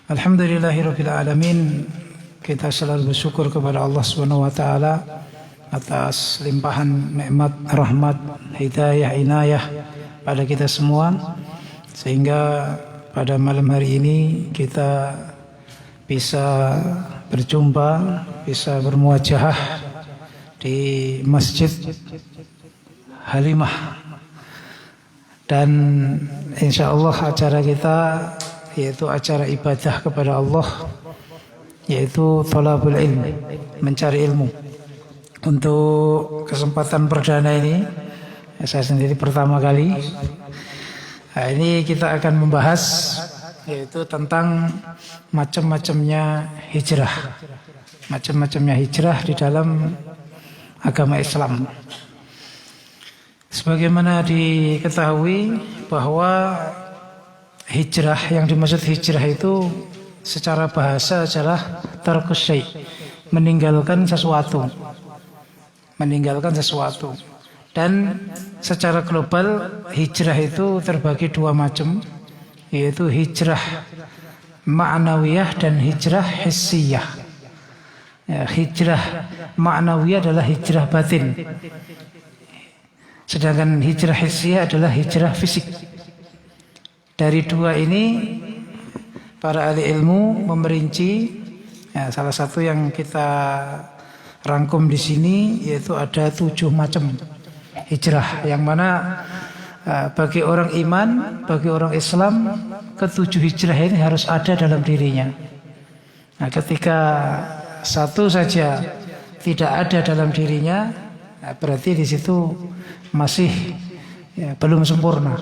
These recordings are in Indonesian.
Alhamdulillahirabbil alamin. Kita selalu bersyukur kepada Allah Subhanahu wa taala atas limpahan nikmat, rahmat, hidayah, inayah pada kita semua, sehingga pada malam hari ini kita bisa berjumpa, bisa bermuajahah di Masjid Halimah. Dan insyaallah acara kita yaitu acara ibadah kepada Allah, yaitu thalabul ilm, mencari ilmu. Untuk kesempatan perdana ini, saya sendiri pertama kali. Nah, ini kita akan membahas yaitu tentang macam-macamnya hijrah. Macam-macamnya hijrah di dalam agama Islam. Sebagaimana diketahui bahwa hijrah, yang dimaksud hijrah itu secara bahasa adalah tarkus syai', meninggalkan sesuatu. Meninggalkan sesuatu. Dan secara global hijrah itu terbagi dua macam, yaitu hijrah ma'nawiyah dan hijrah hissiyah. Ya, hijrah ma'nawiyah adalah hijrah batin, sedangkan hijrah hissiyah adalah hijrah fisik. Dari dua ini para ahli ilmu memerinci, ya, salah satu yang kita rangkum di sini yaitu ada 7 macam hijrah, yang mana bagi orang iman, bagi orang Islam, ke-7 hijrah ini harus ada dalam dirinya. Nah, ketika satu saja tidak ada dalam dirinya, nah, berarti di situ masih belum sempurna.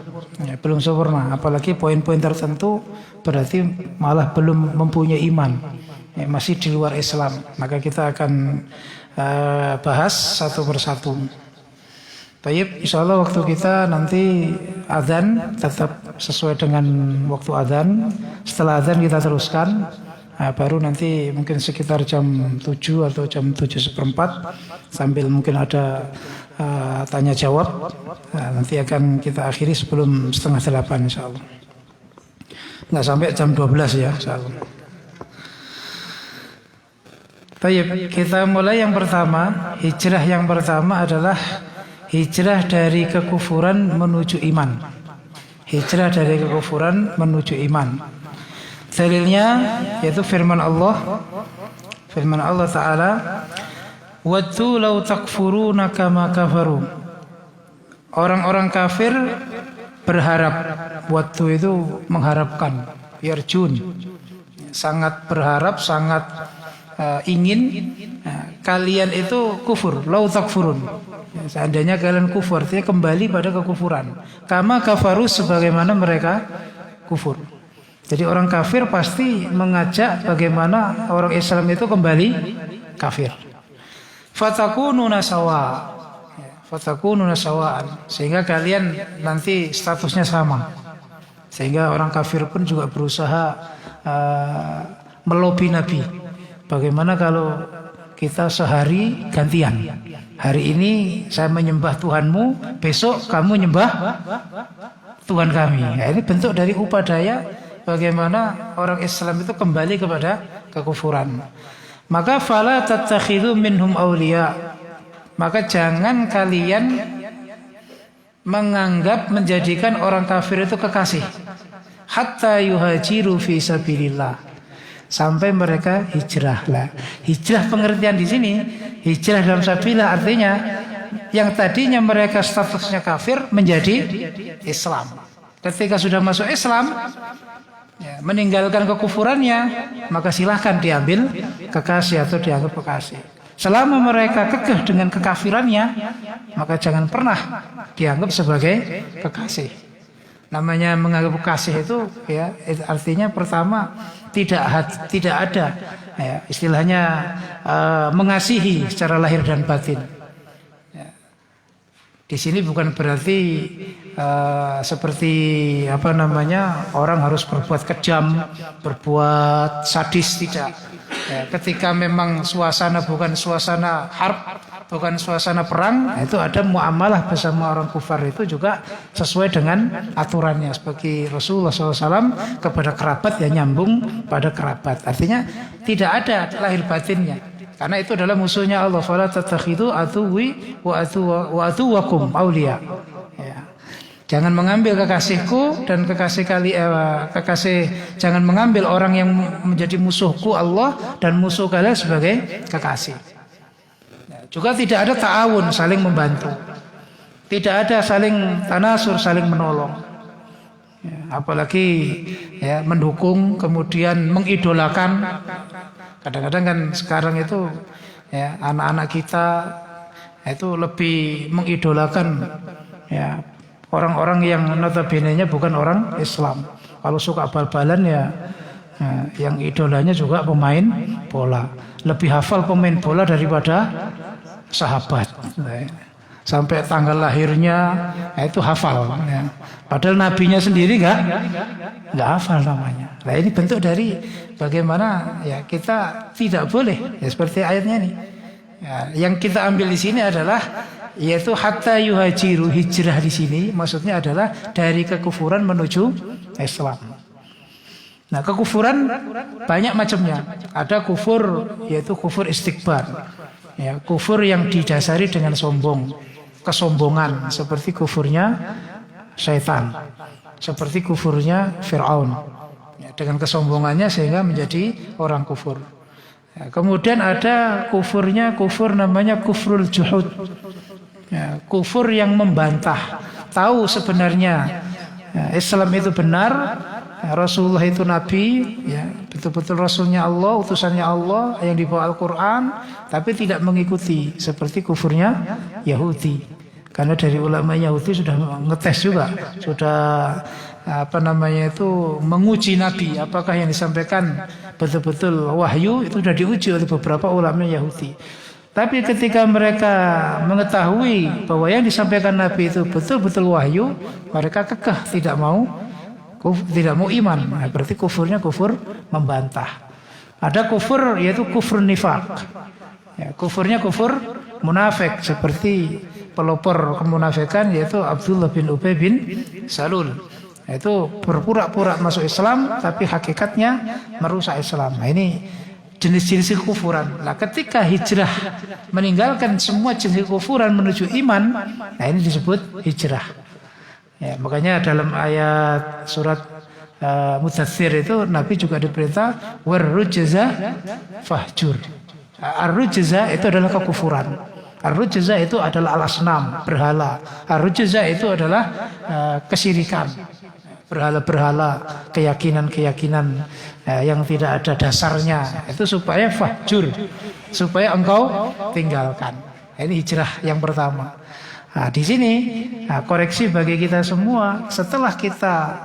Belum sempurna, apalagi poin-poin tertentu berarti malah belum mempunyai iman, masih di luar Islam. Maka kita akan bahas satu persatu. Baik, insyaallah waktu kita nanti azan tetap sesuai dengan waktu azan. Setelah azan kita teruskan, baru nanti mungkin sekitar jam 7 atau jam 7:15 sambil mungkin ada tanya jawab. Nanti akan kita akhiri sebelum 7:30 insyaallah. Nggak sampai jam 12 ya insyaallah. Baik, kita mulai yang pertama. Hijrah yang pertama adalah hijrah dari kekufuran menuju iman. Hijrah dari kekufuran menuju iman. Dalilnya yaitu firman Allah. Firman Allah Ta'ala, "Waddu law takfuruna kama kafaru." Orang-orang kafir berharap. Waddu itu mengharapkan, yarjun. Sangat berharap, sangat ingin kalian itu kufur. Law takfurun. Seandainya kalian kufur, artinya kembali pada kekufuran. Kama kafaru, sebagaimana mereka kufur. Jadi orang kafir pasti mengajak bagaimana orang Islam itu kembali kafir. Fatakununa sawa. Fatakununa sawaan, sehingga kalian nanti statusnya sama. Sehingga orang kafir pun juga berusaha melobi Nabi. Bagaimana kalau kita sehari gantian? Hari ini saya menyembah Tuhanmu, besok kamu nyembah Tuhan kami. Ya, ini bentuk dari upadaya bagaimana orang Islam itu kembali kepada kekufuran. Maka fala tattakhidhu minhum awliya. Maka jangan kalian menganggap, menjadikan orang kafir itu kekasih. Hatta yuhajiru fi sabilillah. Sampai mereka hijrahlah. Hijrah pengertian di sini, hijrah dalam sabilillah artinya yang tadinya mereka statusnya kafir menjadi Islam. Ketika sudah masuk Islam, meninggalkan kekufurannya, maka silahkan diambil kekasih atau dianggap kekasih. Selama mereka kekeh dengan kekafirannya, maka jangan pernah dianggap sebagai kekasih. Namanya menganggap kekasih itu, ya, artinya pertama tidak ada, ya, istilahnya mengasihi secara lahir dan batin. Ya. Di sini bukan berarti seperti orang harus berbuat kejam, berbuat sadis, tidak. Ya, ketika memang suasana bukan suasana harb, bukan suasana perang, itu ada muamalah bersama orang kufar itu juga sesuai dengan aturannya. Seperti Rasulullah SAW kepada kerabat ya nyambung pada kerabat. Artinya tidak ada lahir batinnya. Karena itu adalah musuhnya Allah. Fala tattakhidhu aduwwi wa aduwwakum auliya. Ya. Jangan mengambil kekasihku dan jangan mengambil orang yang menjadi musuhku Allah dan musuh kalian sebagai kekasih. Juga tidak ada ta'awun, saling membantu. Tidak ada saling tanasur, saling menolong. Ya, apalagi ya, mendukung, kemudian mengidolakan. Kadang-kadang kan sekarang itu ya, anak-anak kita itu lebih mengidolakan ya, orang-orang yang notabene-nya bukan orang Islam. Kalau suka bal-balan ya, yang idolanya juga pemain bola. Lebih hafal pemain bola daripada sahabat. Sampai tanggal lahirnya itu hafal. Ya. Padahal nabinya sendiri nggak hafal namanya. Nah ini bentuk dari bagaimana ya kita tidak boleh ya, seperti ayatnya nih. Ya, yang kita ambil di sini adalah yaitu hatta yuhajiru, hijrah di sini maksudnya adalah dari kekufuran menuju Islam. Nah kekufuran banyak macamnya. Ada kufur yaitu kufur istikbar. Ya, kufur yang didasari dengan sombong, kesombongan seperti kufurnya syaitan, seperti kufurnya Fir'aun. Ya, dengan kesombongannya sehingga menjadi orang kufur. Ya, kemudian ada kufur namanya kufrul juhud. Ya, kufur yang membantah, tahu sebenarnya ya, Islam itu benar. Rasulullah itu nabi ya, betul-betul rasulnya Allah, utusannya Allah yang dibawa Al-Quran, tapi tidak mengikuti, seperti kufurnya Yahudi. Karena dari ulama Yahudi sudah ngetes juga, sudah menguji nabi apakah yang disampaikan betul-betul wahyu. Itu sudah diuji oleh beberapa ulama Yahudi. Tapi ketika mereka mengetahui bahwa yang disampaikan nabi itu betul-betul wahyu, mereka kekeh tidak mau iman. Nah, berarti kufurnya kufur membantah. Ada kufur yaitu kufur nifaq. Ya, kufurnya kufur munafik seperti pelopor kemunafikan yaitu Abdullah bin Ubay bin Salul. Itu berpura-pura masuk Islam tapi hakikatnya merusak Islam. Nah, ini jenis-jenis kekufuran. Nah, ketika hijrah meninggalkan semua jenis kekufuran menuju iman, nah ini disebut hijrah. Ya, makanya dalam ayat surat Mudzatsir itu Nabi juga diperintah warrujza fahjur. Ar-rujza itu adalah kekufuran. Ar-rujza itu adalah al-asnam, berhala. Ar-rujza itu adalah kesyirikan. Berhala-berhala, keyakinan-keyakinan yang tidak ada dasarnya. Itu supaya fahjur, supaya engkau tinggalkan. Ini hijrah yang pertama. Nah, di sini koreksi bagi kita semua, setelah kita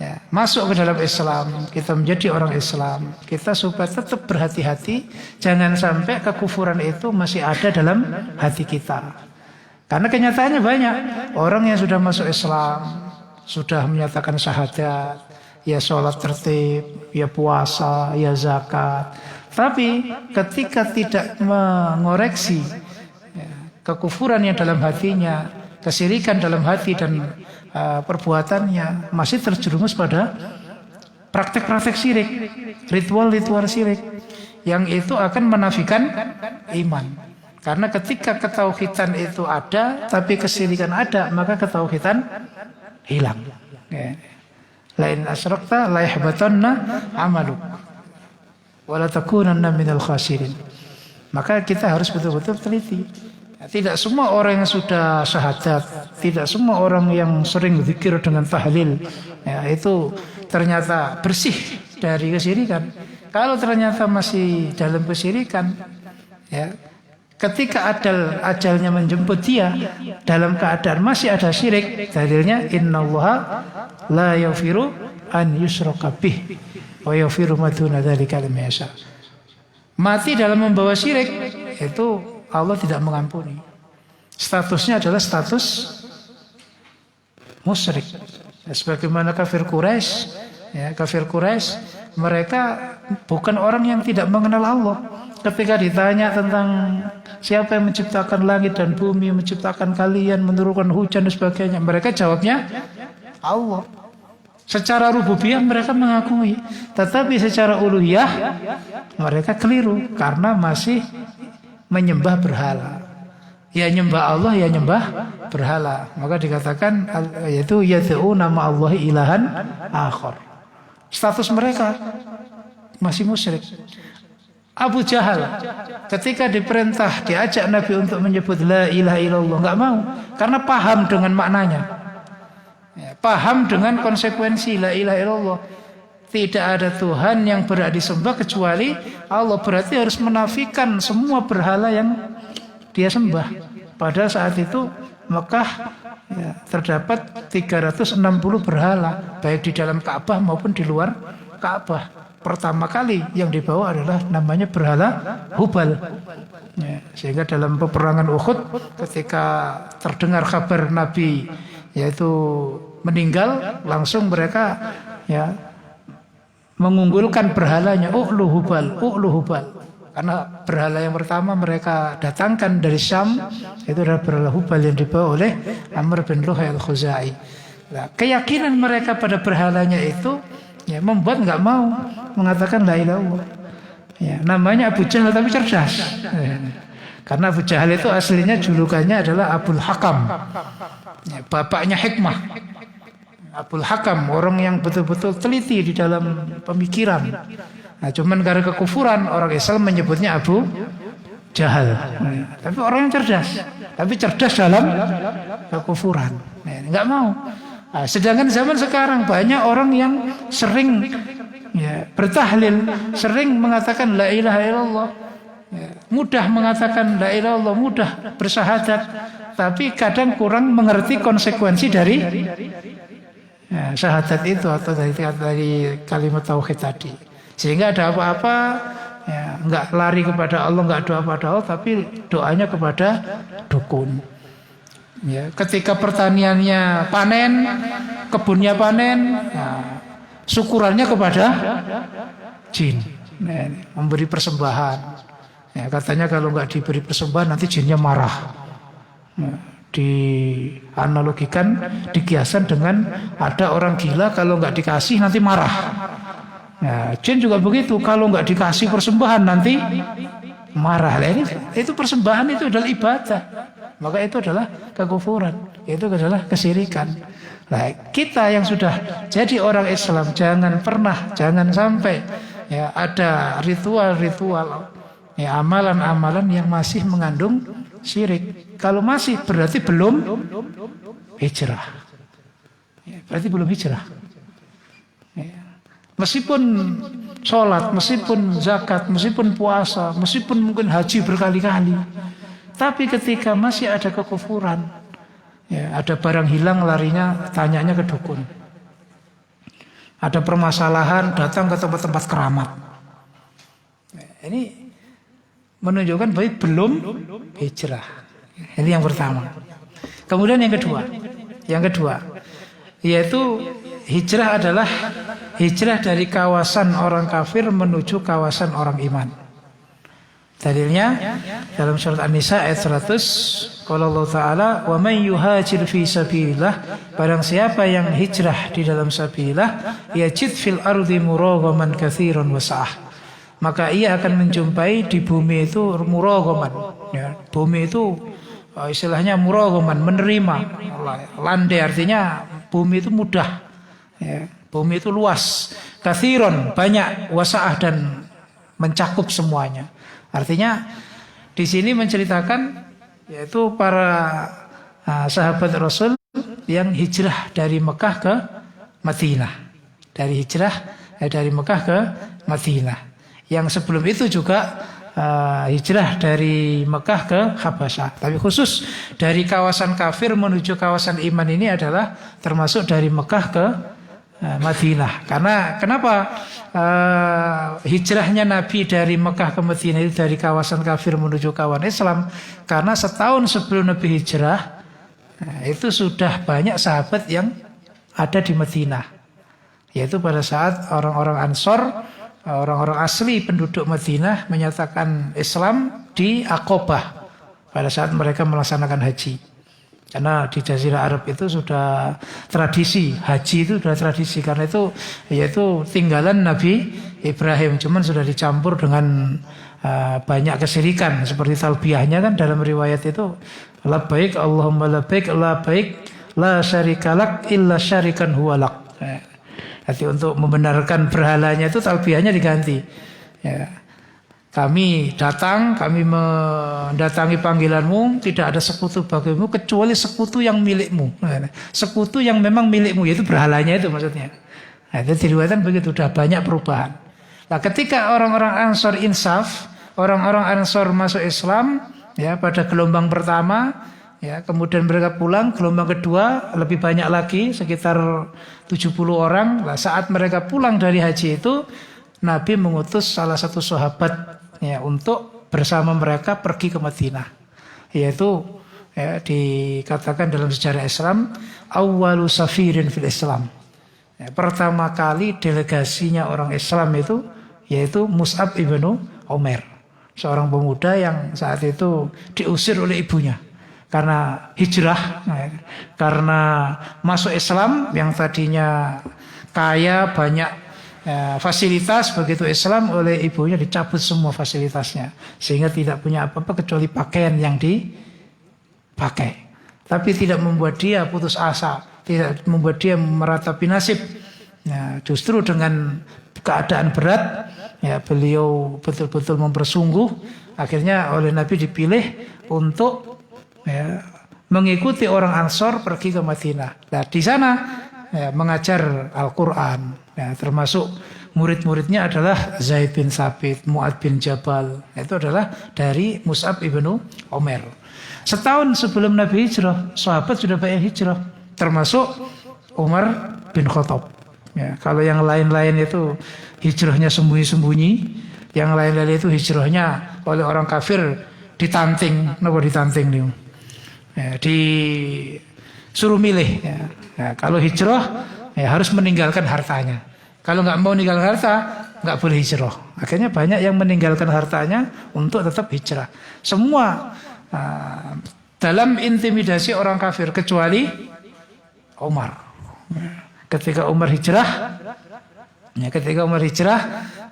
ya, masuk ke dalam Islam, kita menjadi orang Islam, kita supaya tetap berhati-hati, jangan sampai kekufuran itu masih ada dalam hati kita. Karena kenyataannya banyak orang yang sudah masuk Islam, sudah menyatakan syahadat, ya sholat tertib, ya puasa, ya zakat, tapi ketika tidak mengoreksi kekufuran yang dalam hatinya, kesyirikan dalam hati dan perbuatannya, masih terjerumus pada praktek-praktek syirik, ritual-ritual syirik yang itu akan menafikan iman. Karena ketika ketauhidan itu ada tapi kesyirikan ada, maka ketauhidan hilang. Lain asyrakta la yahbatanna amaluk wa la takunanna minal khasirin. Maka kita harus betul-betul teliti. Tidak semua orang yang sudah syahadat, tidak semua orang yang sering zikir dengan tahlil, ya, itu ternyata bersih dari kesyirikan. Kalau ternyata masih dalam kesyirikan, ya, ketika ajalnya menjemput dia dalam keadaan masih ada syirik, dalilnya innallaha la yaghfiru an yushraka bih wa yaghfiru ma duna dzalika liman yasha. Mati dalam membawa syirik itu Allah tidak mengampuni. Statusnya adalah status musyrik. Sebagaimana kafir Quraisy ya, kafir Quraisy, mereka bukan orang yang tidak mengenal Allah. Ketika ditanya tentang siapa yang menciptakan langit dan bumi, menciptakan kalian, menurunkan hujan dan sebagainya, mereka jawabnya Allah. Secara rububiyah mereka mengakui, tetapi secara uluhiyah mereka keliru karena masih menyembah berhala. Ya nyembah Allah, ya nyembah berhala. Maka dikatakan yaitu yad'u nama Allah ilahan akhar. Status mereka masih musyrik. Abu Jahal ketika diperintah, diajak Nabi untuk menyebut la ilaha illallah, enggak mau karena paham dengan maknanya. Ya, paham dengan konsekuensi la ilaha illallah. Tidak ada Tuhan yang berhak disembah kecuali Allah. Berarti harus menafikan semua berhala yang dia sembah. Pada saat itu Mekah ya, terdapat 360 berhala, baik di dalam Ka'bah maupun di luar Ka'bah. Pertama kali yang dibawa adalah namanya berhala Hubal. Ya, sehingga dalam peperangan Uhud ketika terdengar kabar Nabi yaitu meninggal, langsung mereka ya mengunggulkan berhalanya U'lu Hubal. Karena berhala yang pertama mereka datangkan dari Syam itu adalah berhala Hubal yang dibawa oleh Amr bin Luhai al-Khuzai. Nah, keyakinan mereka pada berhalanya itu ya membuat enggak mau mengatakan la ilaha illallah. Ya, namanya Abu Jahal tapi cerdas. Ya. Karena Abu Jahal itu aslinya julukannya adalah Abul Hakam. Ya, bapaknya hikmah. Abul Hakam, orang yang betul-betul teliti di dalam pemikiran. Nah, cuman karena kekufuran orang Islam menyebutnya Abu Jahal. Nah, tapi orang yang cerdas. Tapi cerdas dalam kekufuran. Nah, enggak mau. Nah, sedangkan zaman sekarang banyak orang yang sering ya, bertahlil, sering mengatakan la ilaha illallah. Ya, mudah mengatakan la ilaha illallah, mudah bersyahadat, tapi kadang kurang mengerti konsekuensi dari ya, syahadat itu atau dari kalimat tauhid tadi. Sehingga ada apa-apa ya, enggak lari kepada Allah, enggak doa pada Allah, tapi doanya kepada dukun. Ya, ketika pertaniannya panen, kebunnya panen, ya, syukurannya kepada jin, ya, memberi persembahan. Ya, katanya kalau enggak diberi persembahan nanti jinnya marah. Ya, dianalogikan, dikiaskan dengan ada orang gila kalau enggak dikasih nanti marah. Ya, jin juga begitu, kalau enggak dikasih persembahan nanti marah. Nah, itu persembahan itu adalah ibadah. Maka itu adalah kekufuran, itu adalah kesyirikan. Nah, kita yang sudah jadi orang Islam jangan sampai ya ada ritual-ritual, ya amalan-amalan yang masih mengandung syirik. Kalau masih berarti belum hijrah. Ya, berarti belum hijrah. Ya. Meskipun sholat, meskipun zakat, meskipun puasa, meskipun mungkin haji berkali-kali, tapi ketika masih ada kekufuran, ya, ada barang hilang larinya tanyanya ke dukun. Ada permasalahan datang ke tempat-tempat keramat. Ini menunjukkan bahwa belum hijrah. Ini yang pertama. Kemudian yang kedua, yaitu hijrah adalah hijrah dari kawasan orang kafir menuju kawasan orang iman. Dalilnya dalam surat An-Nisa ayat 100, qala Allah Ta'ala, wa man yuhajir fi sabilillah, barang siapa yang hijrah di dalam sabilillah, yajid fil ardi muraghaman katsiran wa sa'ah, maka ia akan menjumpai di bumi itu muraghaman, ya, bumi itu istilahnya muraghaman, menerima, landai artinya bumi itu mudah, ya, bumi itu luas, katsiran banyak, wa sa'ah dan mencakup semuanya. Artinya di sini menceritakan yaitu para sahabat Rasul yang hijrah dari Mekah ke Madinah. Dari Mekah ke Madinah. Yang sebelum itu juga hijrah dari Mekah ke Habasyah. Tapi khusus dari kawasan kafir menuju kawasan iman ini adalah termasuk dari Mekah ke Madinah. Karena kenapa hijrahnya Nabi dari Mekah ke Madinah itu dari kawasan kafir menuju kawasan Islam? Karena setahun sebelum Nabi hijrah itu sudah banyak sahabat yang ada di Madinah. Yaitu pada saat orang-orang Ansor, orang-orang asli penduduk Madinah menyatakan Islam di Aqabah pada saat mereka melaksanakan haji. Karena di Jazirah Arab itu sudah tradisi, haji itu sudah tradisi. Karena itu yaitu tinggalan Nabi Ibrahim, cuman sudah dicampur dengan banyak kesyirikan. Seperti talbiyahnya kan dalam riwayat itu, labbaik Allahumma labbaik la syarikalak illa syarikan huwalak. Jadi untuk membenarkan berhalanya itu talbiyahnya diganti. Ya. Kami mendatangi panggilanmu, tidak ada sekutu bagimu kecuali sekutu yang milikmu. Sekutu yang memang milikmu, yaitu berhalanya itu maksudnya. Nah, itu diriwayatkan begitu, sudah banyak perubahan. Nah, ketika orang-orang Ansor insaf, orang-orang Ansor masuk Islam, ya pada gelombang pertama, ya kemudian mereka pulang, gelombang kedua lebih banyak lagi, sekitar 70 orang. Nah, saat mereka pulang dari haji itu, Nabi mengutus salah satu sahabat ya untuk bersama mereka pergi ke Madinah. Yaitu ya, dikatakan dalam sejarah Islam awwalu safirin fil Islam. Ya, pertama kali delegasinya orang Islam itu yaitu Mus'ab ibnu Umair, seorang pemuda yang saat itu diusir oleh ibunya karena hijrah, ya, karena masuk Islam yang tadinya kaya banyak fasilitas, begitu Islam oleh ibunya dicabut semua fasilitasnya sehingga tidak punya apa-apa kecuali pakaian yang dipakai. Tapi tidak membuat dia putus asa, tidak membuat dia meratapi nasib. Ya, justru dengan keadaan berat, ya beliau betul-betul mempersungguh. Akhirnya oleh Nabi dipilih untuk ya, mengikuti orang Ansor pergi ke Madinah. Nah, di sana ya, mengajar Al-Quran. Ya, termasuk murid-muridnya adalah Zaid bin Thabit, Mu'ad bin Jabal. Itu adalah dari Mus'ab ibnu Umair. Setahun sebelum Nabi hijrah, sahabat sudah banyak hijrah, termasuk Umar bin Khattab. Ya, kalau yang lain-lain itu hijrahnya sembunyi-sembunyi, yang lain-lain itu hijrahnya oleh orang kafir ditanting, napa ditanting nih? Ya, disuruh milih. Ya. Ya, kalau hijrah ya harus meninggalkan hartanya. Kalau nggak mau meninggalkan harta, nggak boleh hijrah. Akhirnya banyak yang meninggalkan hartanya untuk tetap hijrah. Semua dalam intimidasi orang kafir kecuali Umar. Ketika Umar hijrah,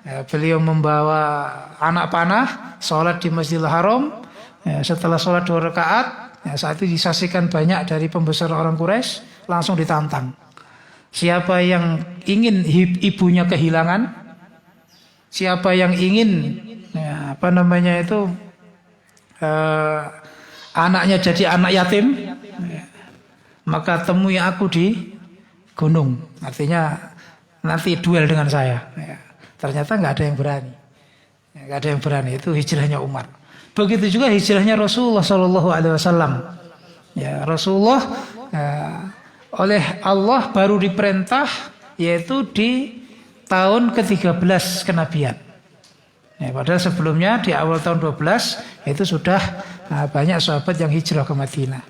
ya, beliau membawa anak panah, sholat di Masjidil Haram. Ya, setelah sholat 2 rakaat, ya, saat itu disaksikan banyak dari pembesar orang Quraisy, langsung ditantang. Siapa yang ingin ibunya kehilangan, siapa yang ingin ya, anaknya jadi anak yatim, ya, maka temui aku di gunung. Artinya nanti duel dengan saya. Ya, ternyata nggak ada yang berani. Ya, nggak ada yang berani. Itu hijrahnya Umar. Begitu juga hijrahnya Rasulullah SAW. Ya, Rasulullah oleh Allah baru diperintah yaitu di tahun ke-13 kenabian. Ya, padahal sebelumnya di awal tahun 12 itu sudah banyak sahabat yang hijrah ke Madinah.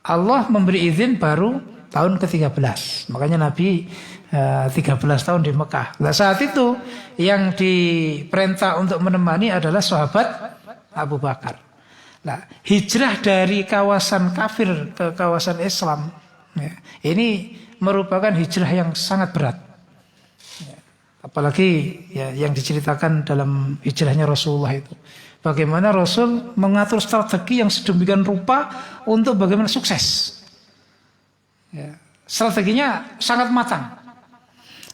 Allah memberi izin baru tahun ke-13. Makanya Nabi 13 tahun di Mekah. Nah, saat itu yang diperintah untuk menemani adalah sahabat Abu Bakar. Nah, hijrah dari kawasan kafir ke kawasan Islam, ya, ini merupakan hijrah yang sangat berat. Ya, apalagi ya, yang diceritakan dalam hijrahnya Rasulullah itu. Bagaimana Rasul mengatur strategi yang sedemikian rupa untuk bagaimana sukses. Ya, strateginya sangat matang.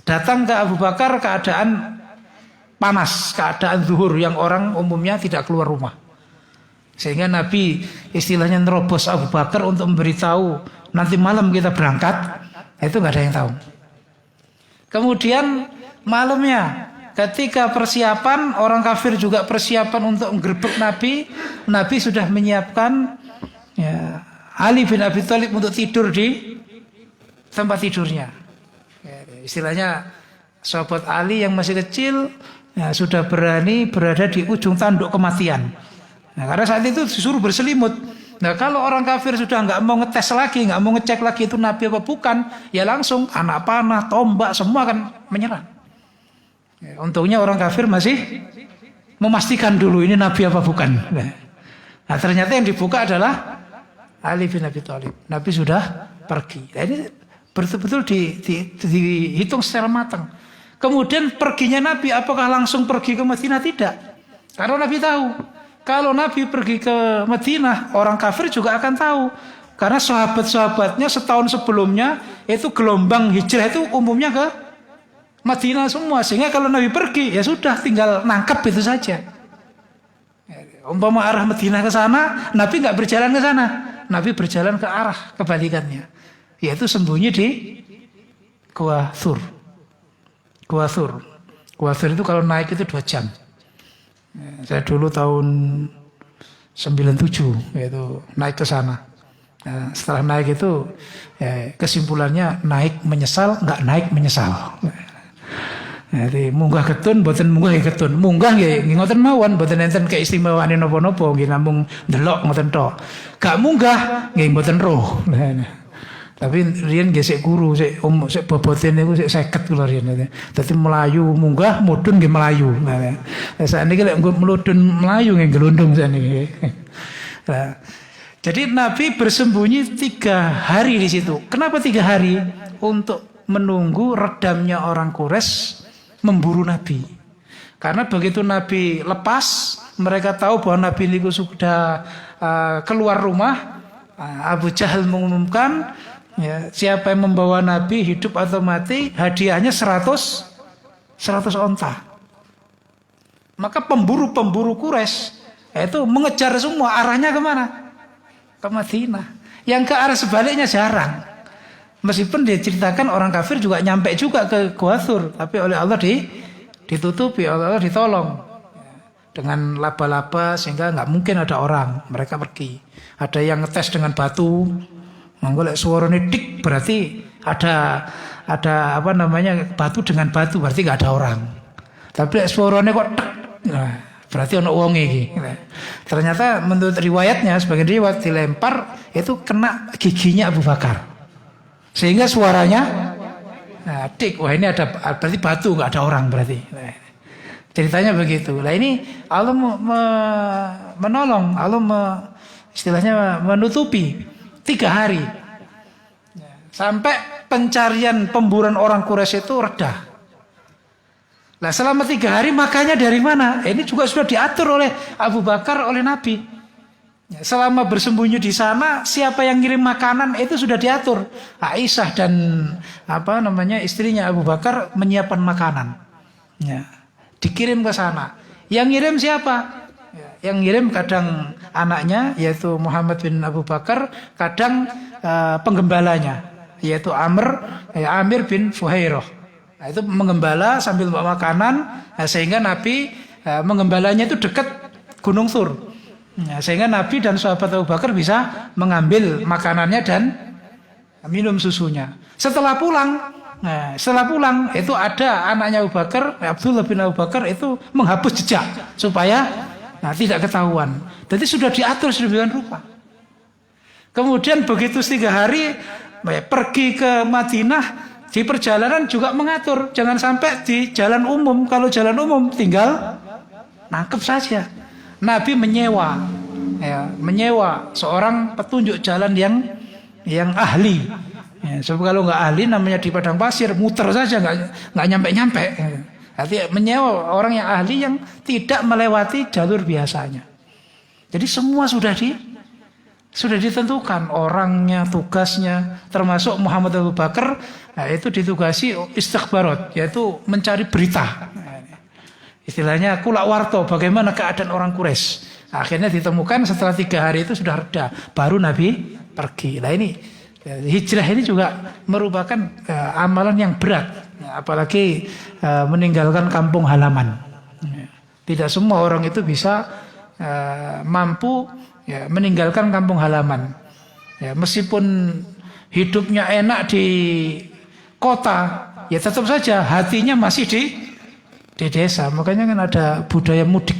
Datang ke Abu Bakar keadaan panas, keadaan zuhur yang orang umumnya tidak keluar rumah. Sehingga Nabi istilahnya nerobos Abu Bakar untuk memberitahu nanti malam kita berangkat. Itu nggak ada yang tahu. Kemudian malamnya ketika persiapan, orang kafir juga persiapan untuk menggerebek Nabi. Nabi sudah menyiapkan ya, Ali bin Abi Thalib untuk tidur di tempat tidurnya. Ya, istilahnya sahabat Ali yang masih kecil ya, sudah berani berada di ujung tanduk kematian. Nah, karena saat itu disuruh berselimut. Nah kalau orang kafir sudah nggak mau ngetes lagi, nggak mau ngecek lagi itu nabi apa bukan, ya langsung anak panah, tombak, semua akan menyerang. Ya, untungnya orang kafir masih memastikan dulu ini nabi apa bukan. Nah ternyata yang dibuka adalah Ali bin Abi Thalib. Nabi sudah pergi. Nah, ini betul-betul dihitung secara matang. Kemudian perginya Nabi, apakah langsung pergi ke Madinah? Tidak. Karena Nabi tahu, kalau Nabi pergi ke Madinah, orang kafir juga akan tahu. Karena sahabat-sahabatnya setahun sebelumnya, itu gelombang hijrah itu umumnya ke Madinah semua. Sehingga kalau Nabi pergi, ya sudah tinggal nangkep itu saja. Umpama arah Madinah ke sana, Nabi nggak berjalan ke sana. Nabi berjalan ke arah kebalikannya. Yaitu sembunyi di Gua Thur. Gua Thur itu kalau naik itu 2 jam. Saya dulu tahun 97 yaitu naik ke sana. Nah, setelah naik itu ya, kesimpulannya naik menyesal, nggak naik menyesal. Jadi munggah ketun, boten munggah ketun. Munggah nggih ngoten mawon, boten enten keistimewaane napa-napa, nggih namung ndelok ngoten tok. Gak munggah nggih mboten roh. Tapi riyen nggih sik guru, sik bobote niku sik 50 kula riyen. Dadi melayu munggah, mudhun nggih melayu. Nah, sakniki lek mludun melayu nggih glundung sakniki. Nah, jadi Nabi bersembunyi 3 hari di situ. Kenapa 3 hari? Untuk menunggu redamnya orang Quraisy memburu Nabi. Karena begitu Nabi lepas, mereka tahu bahwa Nabi niku sudah keluar rumah. Abu Jahal mengumumkan, ya, siapa yang membawa Nabi hidup atau mati, hadiahnya 100 onta. Maka pemburu-pemburu Quraisy itu mengejar semua, arahnya kemana? Ke Madinah. Yang ke arah sebaliknya jarang. Meskipun diceritakan orang kafir juga nyampe juga ke Gua Thur, tapi oleh Allah ditutupi, oleh Allah ditolong dengan laba-laba sehingga nggak mungkin ada orang. Mereka pergi. Ada yang ngetes dengan batu. Mangko lek suarane dik berarti ada apa namanya batu dengan batu berarti nggak ada orang. Tapi lek suarane kok tek, nah, berarti ono wonge iki. Ternyata menurut riwayatnya sebagian riwayat dilempar itu kena giginya Abu Bakar. Sehingga suaranya nah, dik, wah ini ada berarti batu nggak ada orang berarti. Nah, ceritanya begitu. Nah ini Allah menolong, Allah istilahnya menutupi 3 hari sampai pencarian pemburuan orang Quraisy itu reda. Nah selama 3 hari makanya dari mana? Ini juga sudah diatur oleh Abu Bakar, oleh Nabi. Selama bersembunyi di sana, siapa yang ngirim makanan itu sudah diatur. Aisyah dan apa namanya istrinya Abu Bakar menyiapkan makanan. Ya, dikirim ke sana. Yang ngirim siapa? Ya, yang ngirim kadang anaknya yaitu Muhammad bin Abu Bakar, kadang penggembalanya yaitu Amir bin Fuhairah. Nah, itu menggembala sambil bawa makanan, sehingga Nabi menggembalanya itu dekat Gunung Thur. Ya, sehingga Nabi dan sahabat Abu Bakar bisa mengambil makanannya dan minum susunya. Setelah pulang itu ada anaknya Abu Bakar, Abdullah bin Abu Bakar itu menghapus jejak supaya tidak ketahuan. Jadi sudah diatur sedemikian rupa. Kemudian begitu 3 hari pergi ke Madinah, di perjalanan juga mengatur jangan sampai di jalan umum. Kalau jalan umum tinggal nangkep saja. Nabi menyewa seorang petunjuk jalan yang ahli. Ya, sebab kalau nggak ahli namanya di padang pasir muter saja nggak nyampe. Artinya menyewa orang yang ahli yang tidak melewati jalur biasanya. Jadi semua sudah ditentukan orangnya, tugasnya, termasuk Muhammad Abu Bakar itu ditugasi istikhbarat, yaitu mencari berita. Istilahnya kulak warto, bagaimana keadaan orang Quraisy. Akhirnya ditemukan setelah 3 hari itu sudah reda, baru Nabi pergi. Nah ini hijrah ini juga merupakan amalan yang berat, apalagi meninggalkan kampung halaman. Tidak semua orang itu bisa mampu meninggalkan kampung halaman. Ya, meskipun hidupnya enak di kota, ya tetap saja hatinya masih di desa. Makanya kan ada budaya mudik.